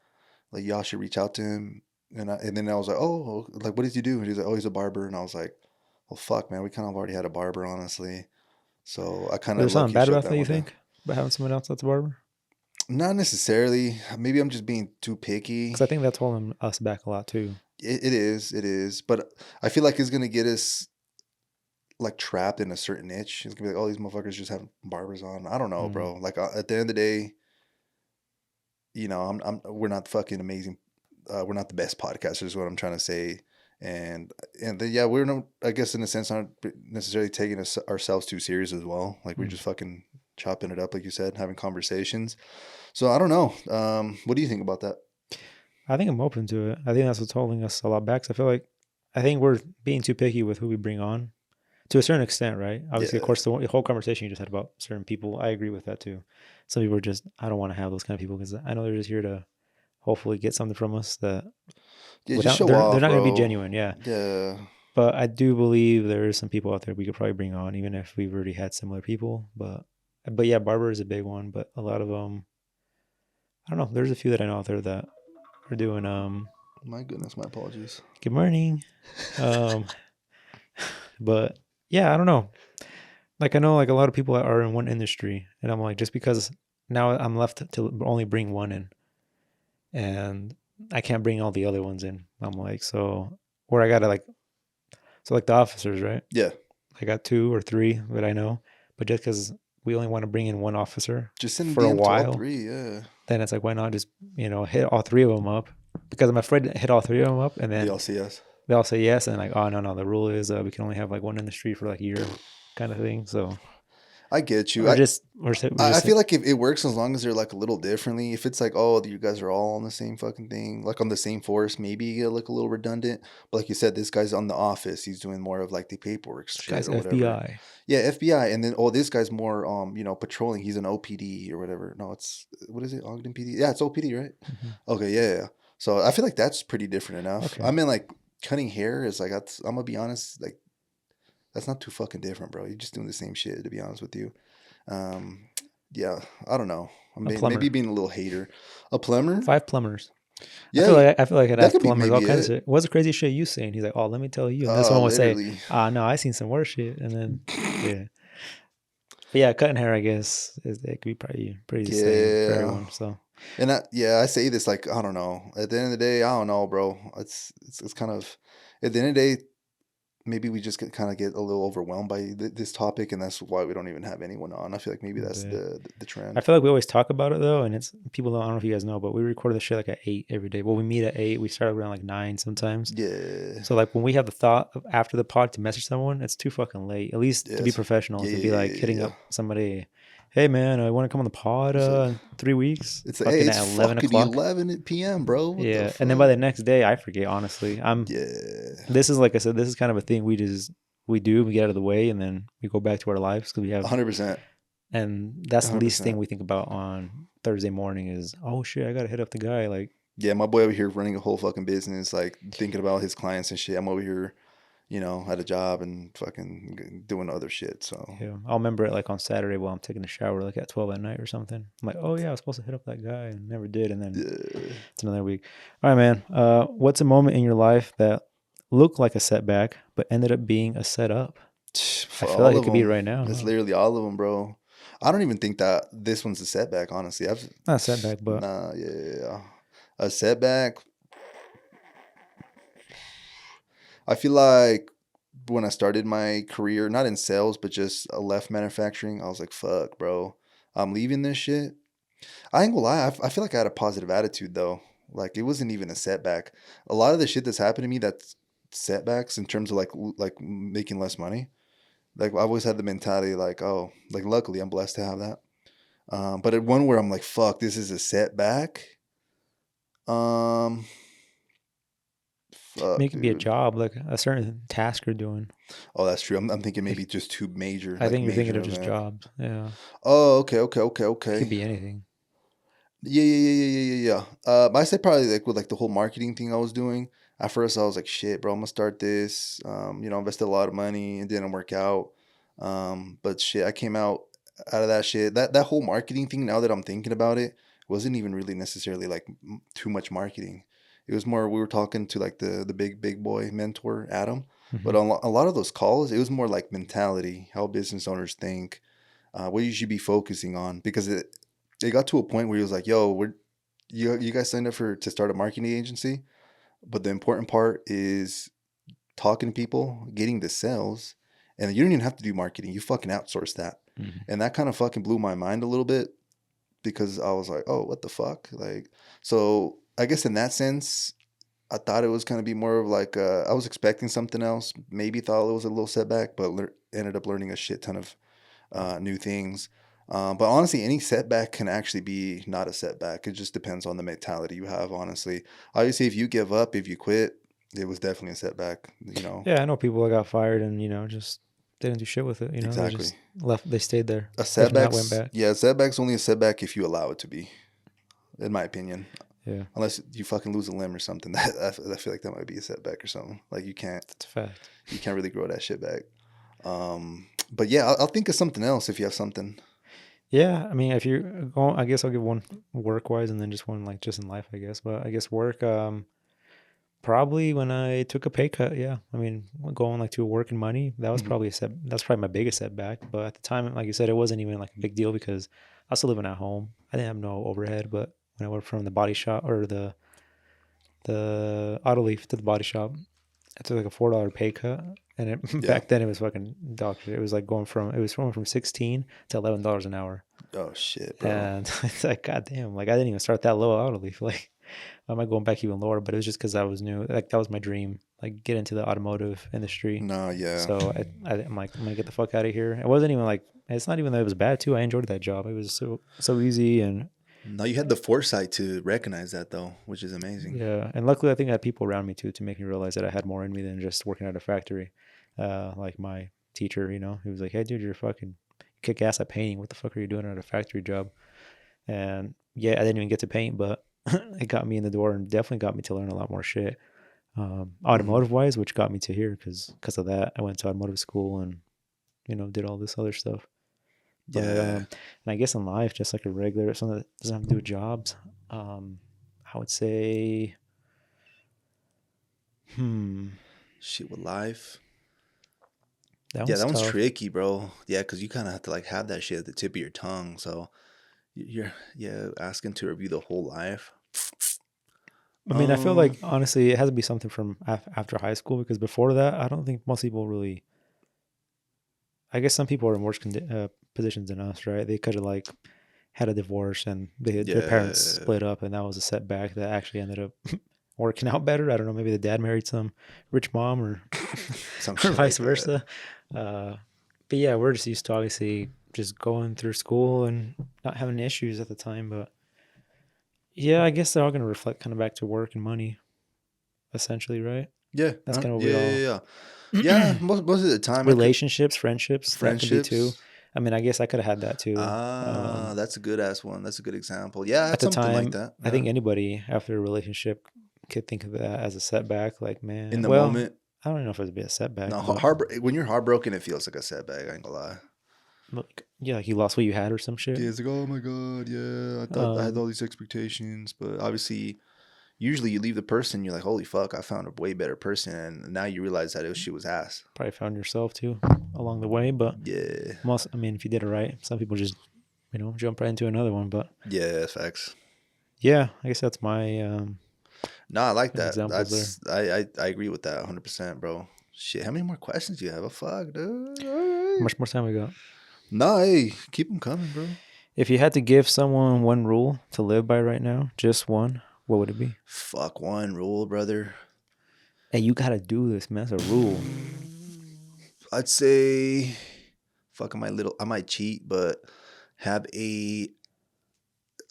Like, y'all should reach out to him." And then I was like, "Oh, like, what does he do?" And he's like, "Oh, he's a barber." And I was like, "Well, fuck, man, we kind of already had a barber, honestly." So I kind Is there of low something key bad shut about that that, you one down. think? About having someone else that's a barber? Not necessarily. Maybe I'm just being too picky. Because I think that's holding us back a lot too. It is. But I feel like it's gonna get us like trapped in a certain niche. It's gonna be like, oh, these motherfuckers just have barbers on. I don't know, Mm. bro. Like at the end of the day, we're not fucking amazing. We're not the best podcasters. Is what I'm trying to say. And then, yeah, we're not. I guess in a sense, not necessarily taking ourselves too serious as well. Like we're Mm. just fucking chopping it up, like you said, having conversations. So I don't know. What do you think about that? I think I'm open to it. I think that's what's holding us a lot back. 'Cause I think we're being too picky with who we bring on to a certain extent, right? Obviously, of Yeah, course, the whole conversation you just had about certain people, I agree with that too. Some people are just, I don't want to have those kind of people because I know they're just here to hopefully get something from us that yeah. Just without show they're off, not going to be bro. genuine, yeah. Yeah, But I do believe there is some people out there we could probably bring on, even if we've already had similar people. But yeah, barber is a big one. But a lot of them, I don't know. There's a few that I know out there that are doing my goodness, my apologies. good morning. Um, but yeah, I don't know. Like I know like a lot of people that are in one industry, and I'm like just because now I'm left to only bring one in, and I can't bring all the other ones in. I'm like so, or I gotta like so like the officers, right? Yeah, I got two or three that I know, but just because we only want to bring in one officer just send for a DM to all while, three. Yeah, then it's like why not just hit all three of them up? Because I'm afraid to hit all three of them up, and they then all see us. they all say yes, and like oh no the rule is we can only have like one in the street for like a year, kind of thing. So I get you. or just or I just feel like if it works as long as they're like a little differently. If it's like, oh, you guys are all on the same fucking thing, like on the same force, maybe it'll look a little redundant. But like you said, this guy's on the office. He's doing more of like the paperwork this shit guy's or whatever. FBI. Yeah, FBI. And then oh, this guy's more patrolling. He's an OPD or whatever. No, it's what is it? Ogden PD. Yeah, it's OPD, right? Hmm. Okay, yeah. So I feel like that's pretty different enough. Okay, I mean, like cutting hair is like I'm gonna be honest, like that's not too fucking different, bro. You're just doing the same shit, to be honest with you. Um, yeah, I don't know. a Maybe plumber, being a little hater. A plumber? 5 plumbers. Yeah, I feel like I'd that ask could be plumbers all maybe kinds of it. shit. What's the crazy shit you saying? He's like, oh, let me tell you, and this one would say, Literally. no, I seen some worse shit, and then yeah. But yeah, cutting hair, I guess, it could be probably pretty the same for Yeah. everyone. So And I say this like I don't know. At the end of the day, I don't know, bro. It's kind of at the end of the day, maybe we just kind of get a little overwhelmed by this topic, and that's why we don't even have anyone on. I feel like maybe that's but the I trend. feel like we always talk about it though, and it's people don't. I don't know if you guys know, but we record the shit like at 8 every day. Well, we meet at 8. We start around like 9 sometimes. Yeah. So like when we have the thought of after the pod to message someone, it's too fucking late. At least to be Yes. professional, Yeah. to Yeah. be Yeah. like Yeah. hitting Yeah. up somebody. Hey man, I want to come on the pod It's like in 3 weeks. it's like hey, Fucking it's at 11 fucking o'clock. 11 p.m., bro. What the Yeah, and then by fuck? the next day, I forget. Honestly, I'm. Yeah. This is like I said. This is kind of a thing we do. We get out of the way, and then we go back to our lives because we have. 100%. And that's the least 100%. thing we think about on Thursday morning is oh shit, I gotta hit up the guy. Like Yeah, my boy over here running a whole fucking business, like thinking about his clients and shit. I'm over here, at a job and fucking doing other shit. So yeah, I'll remember it like on Saturday while I'm taking a shower, like at 12 at night or something. I'm like, oh yeah, I was supposed to hit up that guy and never did, and then yeah. it's another week. All right, man. What's a moment in your life that looked like a setback but ended up being a setup? I For feel like all it of could be them, right now, it's huh? literally all of them, bro. I don't even think that this one's a setback, honestly. Not a setback, but Nah, yeah. A setback. I feel like when I started my career, not in sales, but just left manufacturing, I was like, fuck, bro. I'm leaving this shit. I ain't gonna lie. I feel like I had a positive attitude though. Like it wasn't even a setback. A lot of the shit that's happened to me setbacks in terms of like making less money. Like I always had the mentality like, oh, like luckily I'm blessed to have that. But at one where I'm like, fuck, this is a setback. Um, I mean, fuck, it could be a dude. job, like a certain task you're doing. Oh, that's true. I'm thinking Like, maybe just two major, I like think you're thinking major of just event. jobs. Yeah, Oh, okay, okay, okay, it could okay. be anything. Yeah, yeah, yeah, yeah, yeah, yeah, yeah. I say probably like with like the whole marketing thing I was doing. At first, I was like, "Shit, bro, I'm gonna start this." Invested a lot of money. It didn't work out. But shit, I came out of that shit. That whole marketing thing. Now that I'm thinking about it, wasn't even really necessarily like too much marketing. It was more we were talking to like the big boy mentor Adam. But Hmm. on a lot of those calls, it was more like mentality, how business owners think, what you should be focusing on, because it got to a point where he was like, "Yo, you guys signed up to start a marketing agency, but the important part is talking to people, getting the sales, and you don't even have to do marketing. You fucking outsource that." Hmm. And that kind of fucking blew my mind a little bit because I was like, "Oh, what the fuck?" Like, so I guess in that sense, I thought it was gonna be more of like I was expecting something else. Maybe thought it was a little setback, but ended up learning a shit ton of new things. But honestly, any setback can actually be not a setback. It just depends on the mentality you have, honestly. Obviously, if you give up, if you quit, it was definitely a setback, Yeah, I know people that got fired and just didn't do shit with it. They Exactly. just left. They stayed there. A If not, went setback's, back. yeah, a setback's only a setback if you allow it to be, in my opinion. Yeah, Unless you fucking lose a limb or something. I feel like that might be a setback or something. Like that's a fact. you can't really grow that shit back. But yeah, I'll think of something else if you have something. Yeah, I mean, if you're going, I guess I'll give one work wise and then just one like just in life, I guess. But I guess work, probably when I took a pay cut. Yeah, I mean, going like to work and money, that was Mhm. probably that's probably my biggest setback. But at the time, like you said, it wasn't even like a big deal because I was still living at home. I didn't have no overhead. But when I went from the body shop or the auto leaf to the body shop, I took like a $4 pay cut, and Yeah. back then it was fucking dog shit. It was like going from 16 to $11 an hour, Oh shit, bro. and it's like goddamn, like I didn't even start that low out of leaf. Like, why am I going back even lower? But it was just because I was new. Like that was my dream, like get into the automotive industry. No, yeah. So I'm like, I'm gonna get the fuck out of here. It wasn't even like it's not even that it was bad too. I enjoyed that job. It was so easy and No, you had the foresight to recognize that though, which is amazing. yeah, and luckily I think I had people around me too to make me realize that I had more in me than just working at a factory. Like my teacher, he was like, "Hey, dude, you're fucking kick ass at painting. What the fuck are you doing at a factory job?" And yeah, I didn't even get to paint, but it got me in the door and definitely got me to learn a lot more shit, Hmm. automotive wise, which got me to here because of that. I went to automotive school and did all this other stuff. But Yeah. and I guess in life, just like a regular something that doesn't have to do with jobs, I would say, hmm. Shit with life. That Yeah, one's that one's tough. tricky, bro. Yeah, because you kind of have to like have that shit at the tip of your tongue. So you're yeah asking to review the whole life. I mean, I feel Um. like honestly, it has to be something from after high school because before that, I don't think most people really. I guess some people are in worse positions than us, right? They could have like had a divorce and their parents Yeah. split up, and that was a setback that actually ended up working out better. I don't know, maybe the dad married some rich mom or Some or shit vice like that. versa. Uh, but yeah, we're just used to obviously just going through school and not having issues at the time. But yeah, I guess they're all going to reflect kind of back to work and money, essentially, right? Yeah. That's kind of what Yeah. we Yeah. all Yeah. Yeah. Most of the time, I could relationships, friendships, that could be too. friendships. I mean, I guess I could have had that too. Ah, that's a good ass one. That's a good example. Yeah, I At had the something like time, that. I Yeah. think anybody after a relationship could think of that as a setback. Like, In man, the well, moment, I don't know if it would be a setback, no, but when you're heartbroken, it feels like a setback. I ain't gonna lie. like, yeah, like you lost what you had or some shit. Yeah, it's like, oh my god, yeah, I thought I had Um, all these expectations, but obviously, usually you leave the person, you're like, holy fuck, I found a way better person, and now you realize that she was ass. Probably found yourself too along the way, but Yeah, most, I mean, if you did it right, some people just jump right into another one. But yeah, facts. yeah, I guess that's my No, I like kind of that. examples there. That's I agree with that 100%, bro. Shit, how many more questions do you have? Oh, fuck, dude. All How right. much more time we got? Nah, hey, keep them coming, bro. If you had to give someone one rule to live by right now, just one, what would it be? Fuck one rule, brother. hey, you gotta do this, man. That's a rule. I'd say, fuck, I might cheat, but have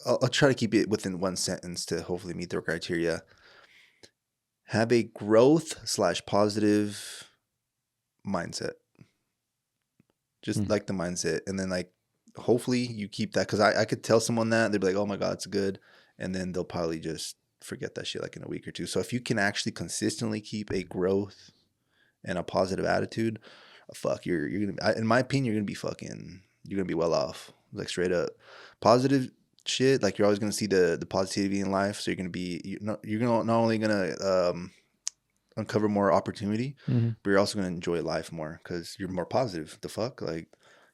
I'll try to keep it within one sentence to hopefully meet their criteria. Have a growth/positive mindset. Just like the mindset. And then like, hopefully you keep that. Cause I could tell someone that they'd be like, oh my God, it's good. And then they'll probably just forget that shit like in a week or two. So if you can actually consistently keep a growth and a positive attitude, fuck, you're gonna, in my opinion, you're gonna be well off. Like straight up positive shit. Like you're always gonna see the positivity in life. So you're gonna not only gonna uncover more opportunity, but you're also gonna enjoy life more because you're more positive. The fuck, like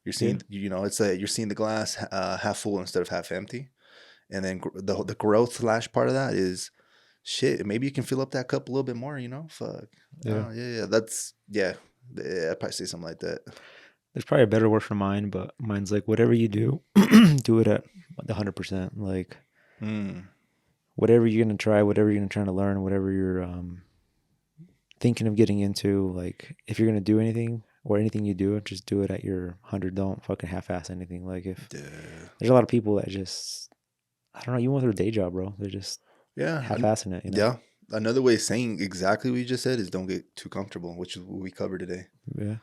you're seeing, it's like you're seeing the glass half full instead of half empty. And then the growth / part of that is shit. Maybe you can fill up that cup a little bit more. Fuck. Yeah. That's I'd probably say something like that. There's probably a better word for mine, but mine's like whatever you do, do it at 100%. Like whatever you're gonna try, whatever you're gonna try to learn, whatever you're thinking of getting into. Like if you're gonna do anything or anything you do, just do it at your 100. Don't fucking half-ass anything. Like if there's a lot of people that just, I don't know, even with their day job, bro, they're just half-assing it. Yeah. Another way of saying exactly what you just said is don't get too comfortable, which is what we covered today. Yeah.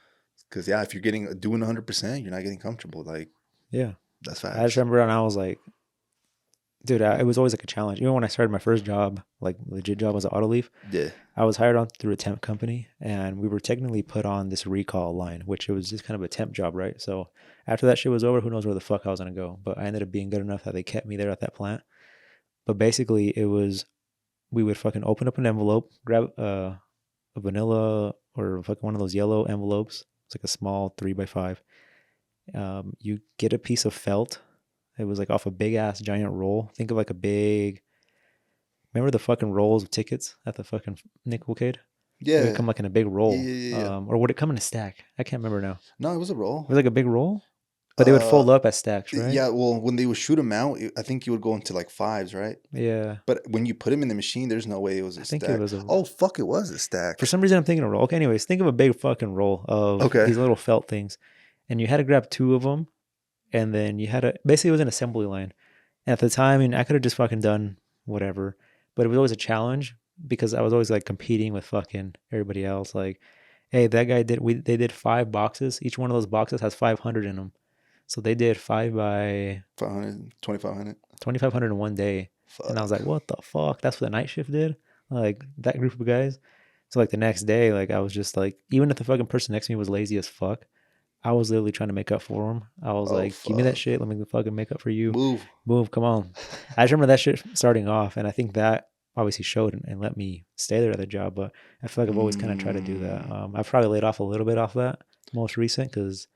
Because if you're doing 100%, you're not getting comfortable. Like, yeah, that's facts. I just remember, and I was like, dude, it was always like a challenge. Even when I started my first job, like legit job, was an auto leaf. Yeah. I was hired on through a temp company, and we were technically put on this recall line, which it was just kind of a temp job, right? So after that shit was over, who knows where the fuck I was gonna go? But I ended up being good enough that they kept me there at that plant. But basically, it was, we would fucking open up an envelope, grab a vanilla or fucking one of those yellow envelopes. It's like a small 3x5. You get a piece of felt. It was like off a big ass giant roll. Think of like a big. Remember the fucking rolls of tickets at the fucking Nickelcade? Yeah. It would come like in a big roll. Yeah. Or would it come in a stack? I can't remember now. No, it was a roll. It was like a big roll, but they would fold up as stacks, right? Yeah. Well, when they would shoot them out, I think you would go into like 5s, right? Yeah. But when you put them in the machine, there's no way it was a stack. It was oh fuck! It was a stack. For some reason, I'm thinking a roll. Okay. Anyways, think of a big fucking roll of these little felt things, and you had to grab 2 of them, and then you had to basically, it was an assembly line. And at the time, I mean, I could have just fucking done whatever, but it was always a challenge because I was always like competing with fucking everybody else. Like, hey, that guy they did 5 boxes. Each one of those boxes has 500 in them. So they did 5 by 500, 2,500. 2,500 in one day. Fuck. And I was like, what the fuck? That's what the night shift did? Like that group of guys. So like the next day, like I was just like, even if the fucking person next to me was lazy as fuck, I was literally trying to make up for him. I was like, fuck. Give me that shit. Let me fucking make up for you. Move. Come on. I just remember that shit starting off. And I think that obviously showed and let me stay there at the job. But I feel like I've always kind of tried to do that. I've probably laid off a little bit off that most recent because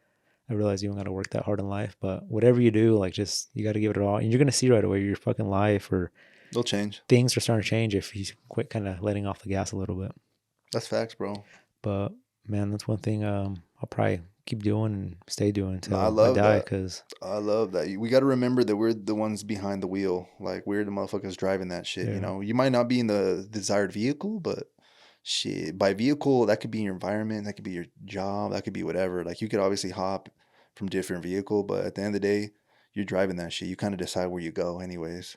I realize you don't got to work that hard in life. But whatever you do, like just, you got to give it all. And you're going to see right away your fucking life or they'll change. Things are starting to change if you quit kind of letting off the gas a little bit. That's facts, bro. But man, that's one thing I'll probably keep doing and stay doing until I die. Because I love that. We got to remember that we're the ones behind the wheel. Like we're the motherfuckers driving that shit. Yeah. You know, you might not be in the desired vehicle, but shit, by vehicle, that could be your environment, that could be your job, that could be whatever. Like you could obviously hop from different vehicle, but at the end of the day, you're driving that shit. You kind of decide where you go, anyways.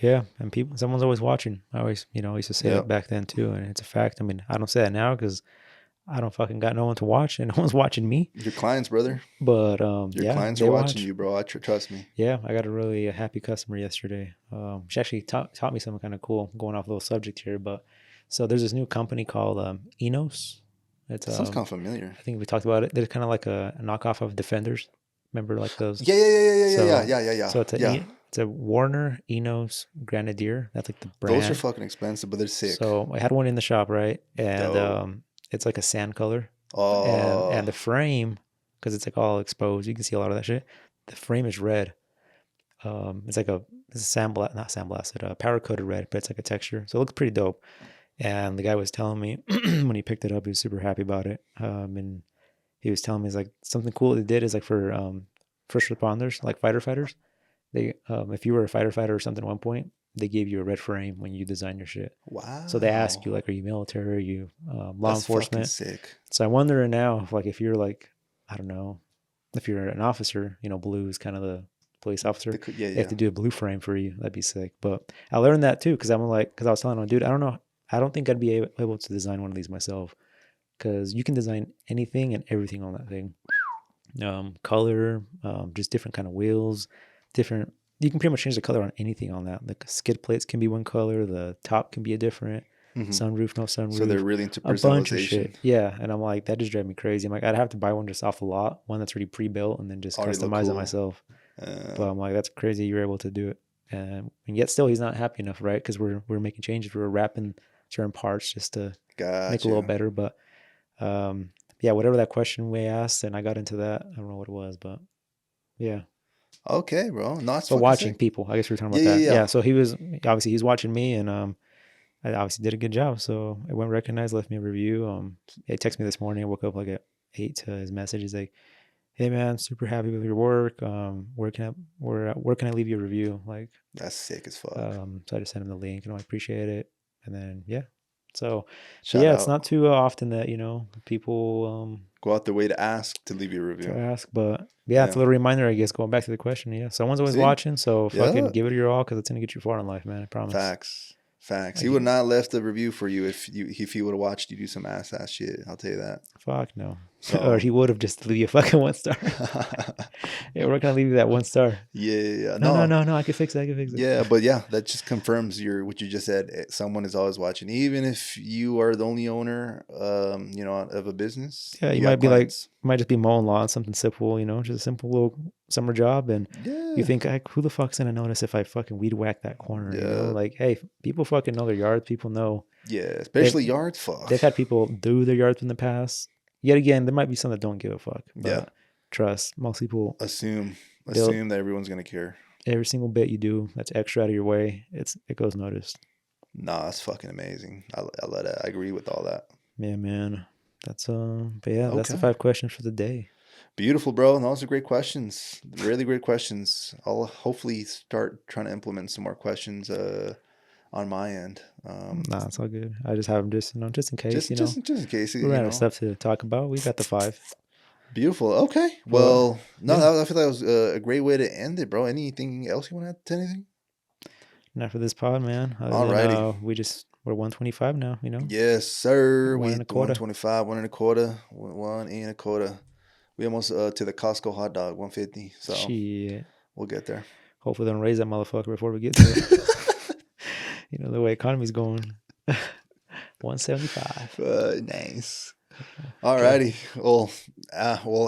Yeah, and someone's always watching. I always, I used to say that back then too, and it's a fact. I mean, I don't say that now because I don't fucking got no one to watch, and no one's watching me. Your clients, brother. But your clients are watching you, bro. Trust me. Yeah, I got a really happy customer yesterday. She actually taught me something kind of cool. Going off a little subject here, but so there's this new company called Enos. It sounds kind of familiar. I think we talked about it. They're kind of like a knockoff of Defenders. Remember, like those? Yeah. So it's a Warner Enos Grenadier. That's like the brand. Those are fucking expensive, but they're sick. So I had one in the shop, right? And it's like a sand color. Oh. And the frame, because it's like all exposed, you can see a lot of that shit. The frame is red. It's a powder coated red, but it's like a texture. So it looks pretty dope. And the guy was telling me when he picked it up, he was super happy about it. And he was telling me, he's like, something cool they did is like for first responders, like fighter fighters. They, if you were a fighter fighter or something at one point, they give you a red frame when you design your shit. Wow. So they ask you like, are you military? Are you law That's fucking enforcement? sick. So I wonder now if like if you're like, I don't know, if you're an officer, you know, blue is kind of the police officer. Yeah, They have yeah. to do a blue frame for you. That'd be sick. But I learned that too because I'm like, because I was telling him, dude, I don't know, I don't think I'd be able to design one of these myself because you can design anything and everything on that thing. Color, just different kind of wheels, different. You can pretty much change the color on anything on that. The skid plates can be one color, the top can be a different, sunroof, no sunroof. So they're really into a bunch of personalization. shit. Yeah, and I'm like, that just drives me crazy. I'm like, I'd have to buy one just off the lot, one that's already pre-built, and then just Already look customize it cool. myself. But I'm like, that's crazy. You're able to do it, and yet still, he's not happy enough, right? Because we're making changes. We're wrapping certain parts just to make it a little better. But yeah, whatever that question we asked, and I got into that. I don't know what it was, but yeah. Okay, bro. No, that's But fucking watching sick. people, I guess we were talking Yeah, about that. yeah, yeah. Yeah. So he was obviously he's watching me, and I obviously did a good job. So it went recognized, left me a review. He texted me this morning. I woke up like at 8 to his message. He's like, "Hey man, super happy with your work. Where can I leave you a review?" Like, That's sick as fuck. so I just sent him the link, and I appreciate it. And then yeah. So Shout yeah, out. it's not too often that people Go out their way to ask to leave you a review. to ask, but yeah, it's a little reminder, I guess, going back to the question. Yeah, someone's always watching, so fucking give it your all because it's gonna get you far in life, man. I promise. Facts. He would not have left a review for you if he would have watched you do some ass shit. I'll tell you that. Fuck no. So, or he would have just leave you a fucking 1 star. Yeah, we're gonna leave you that 1 star. Yeah. No. I can fix it. Yeah, but yeah, that just confirms what you just said. Someone is always watching, even if you are the only owner, of a business. Yeah, you might be clients. Might just be mowing lawn, something simple, just a simple little summer job, and you think, like, who the fuck's gonna notice if I fucking weed whack that corner? Yeah. Like, hey, people fucking know their yards. People know. Yeah, especially yards. Fuck. They've had people do their yards in the past. Yet again, there might be some that don't give a fuck. But trust, most people assume that everyone's gonna care. Every single bit you do that's extra out of your way, it goes noticed. Nah, that's fucking amazing. I agree with all that. Yeah, man. That's but yeah, that's the 5 questions for the day. Beautiful, bro. Those are great questions. Really great questions. I'll hopefully start trying to implement some more questions on my end. Nah, it's all good. I just have them just in case, just in case. We ran out of stuff to talk about. We got the 5. Beautiful. Okay. Well, I feel that was a great way to end it, bro. Anything else you want to add to anything? Not for this pod, man. Alrighty. We're 125 now, Yes, sir. We 125, 1.25. We almost to the Costco hot dog, 150. So shit. We'll get there. Hopefully they don't raise that motherfucker before we get to it. The way economy's going. 175. Nice. Alrighty. Well,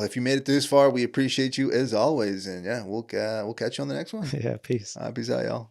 if you made it this far, we appreciate you as always. And yeah, we'll catch you on the next one. Yeah, peace. Peace out, y'all.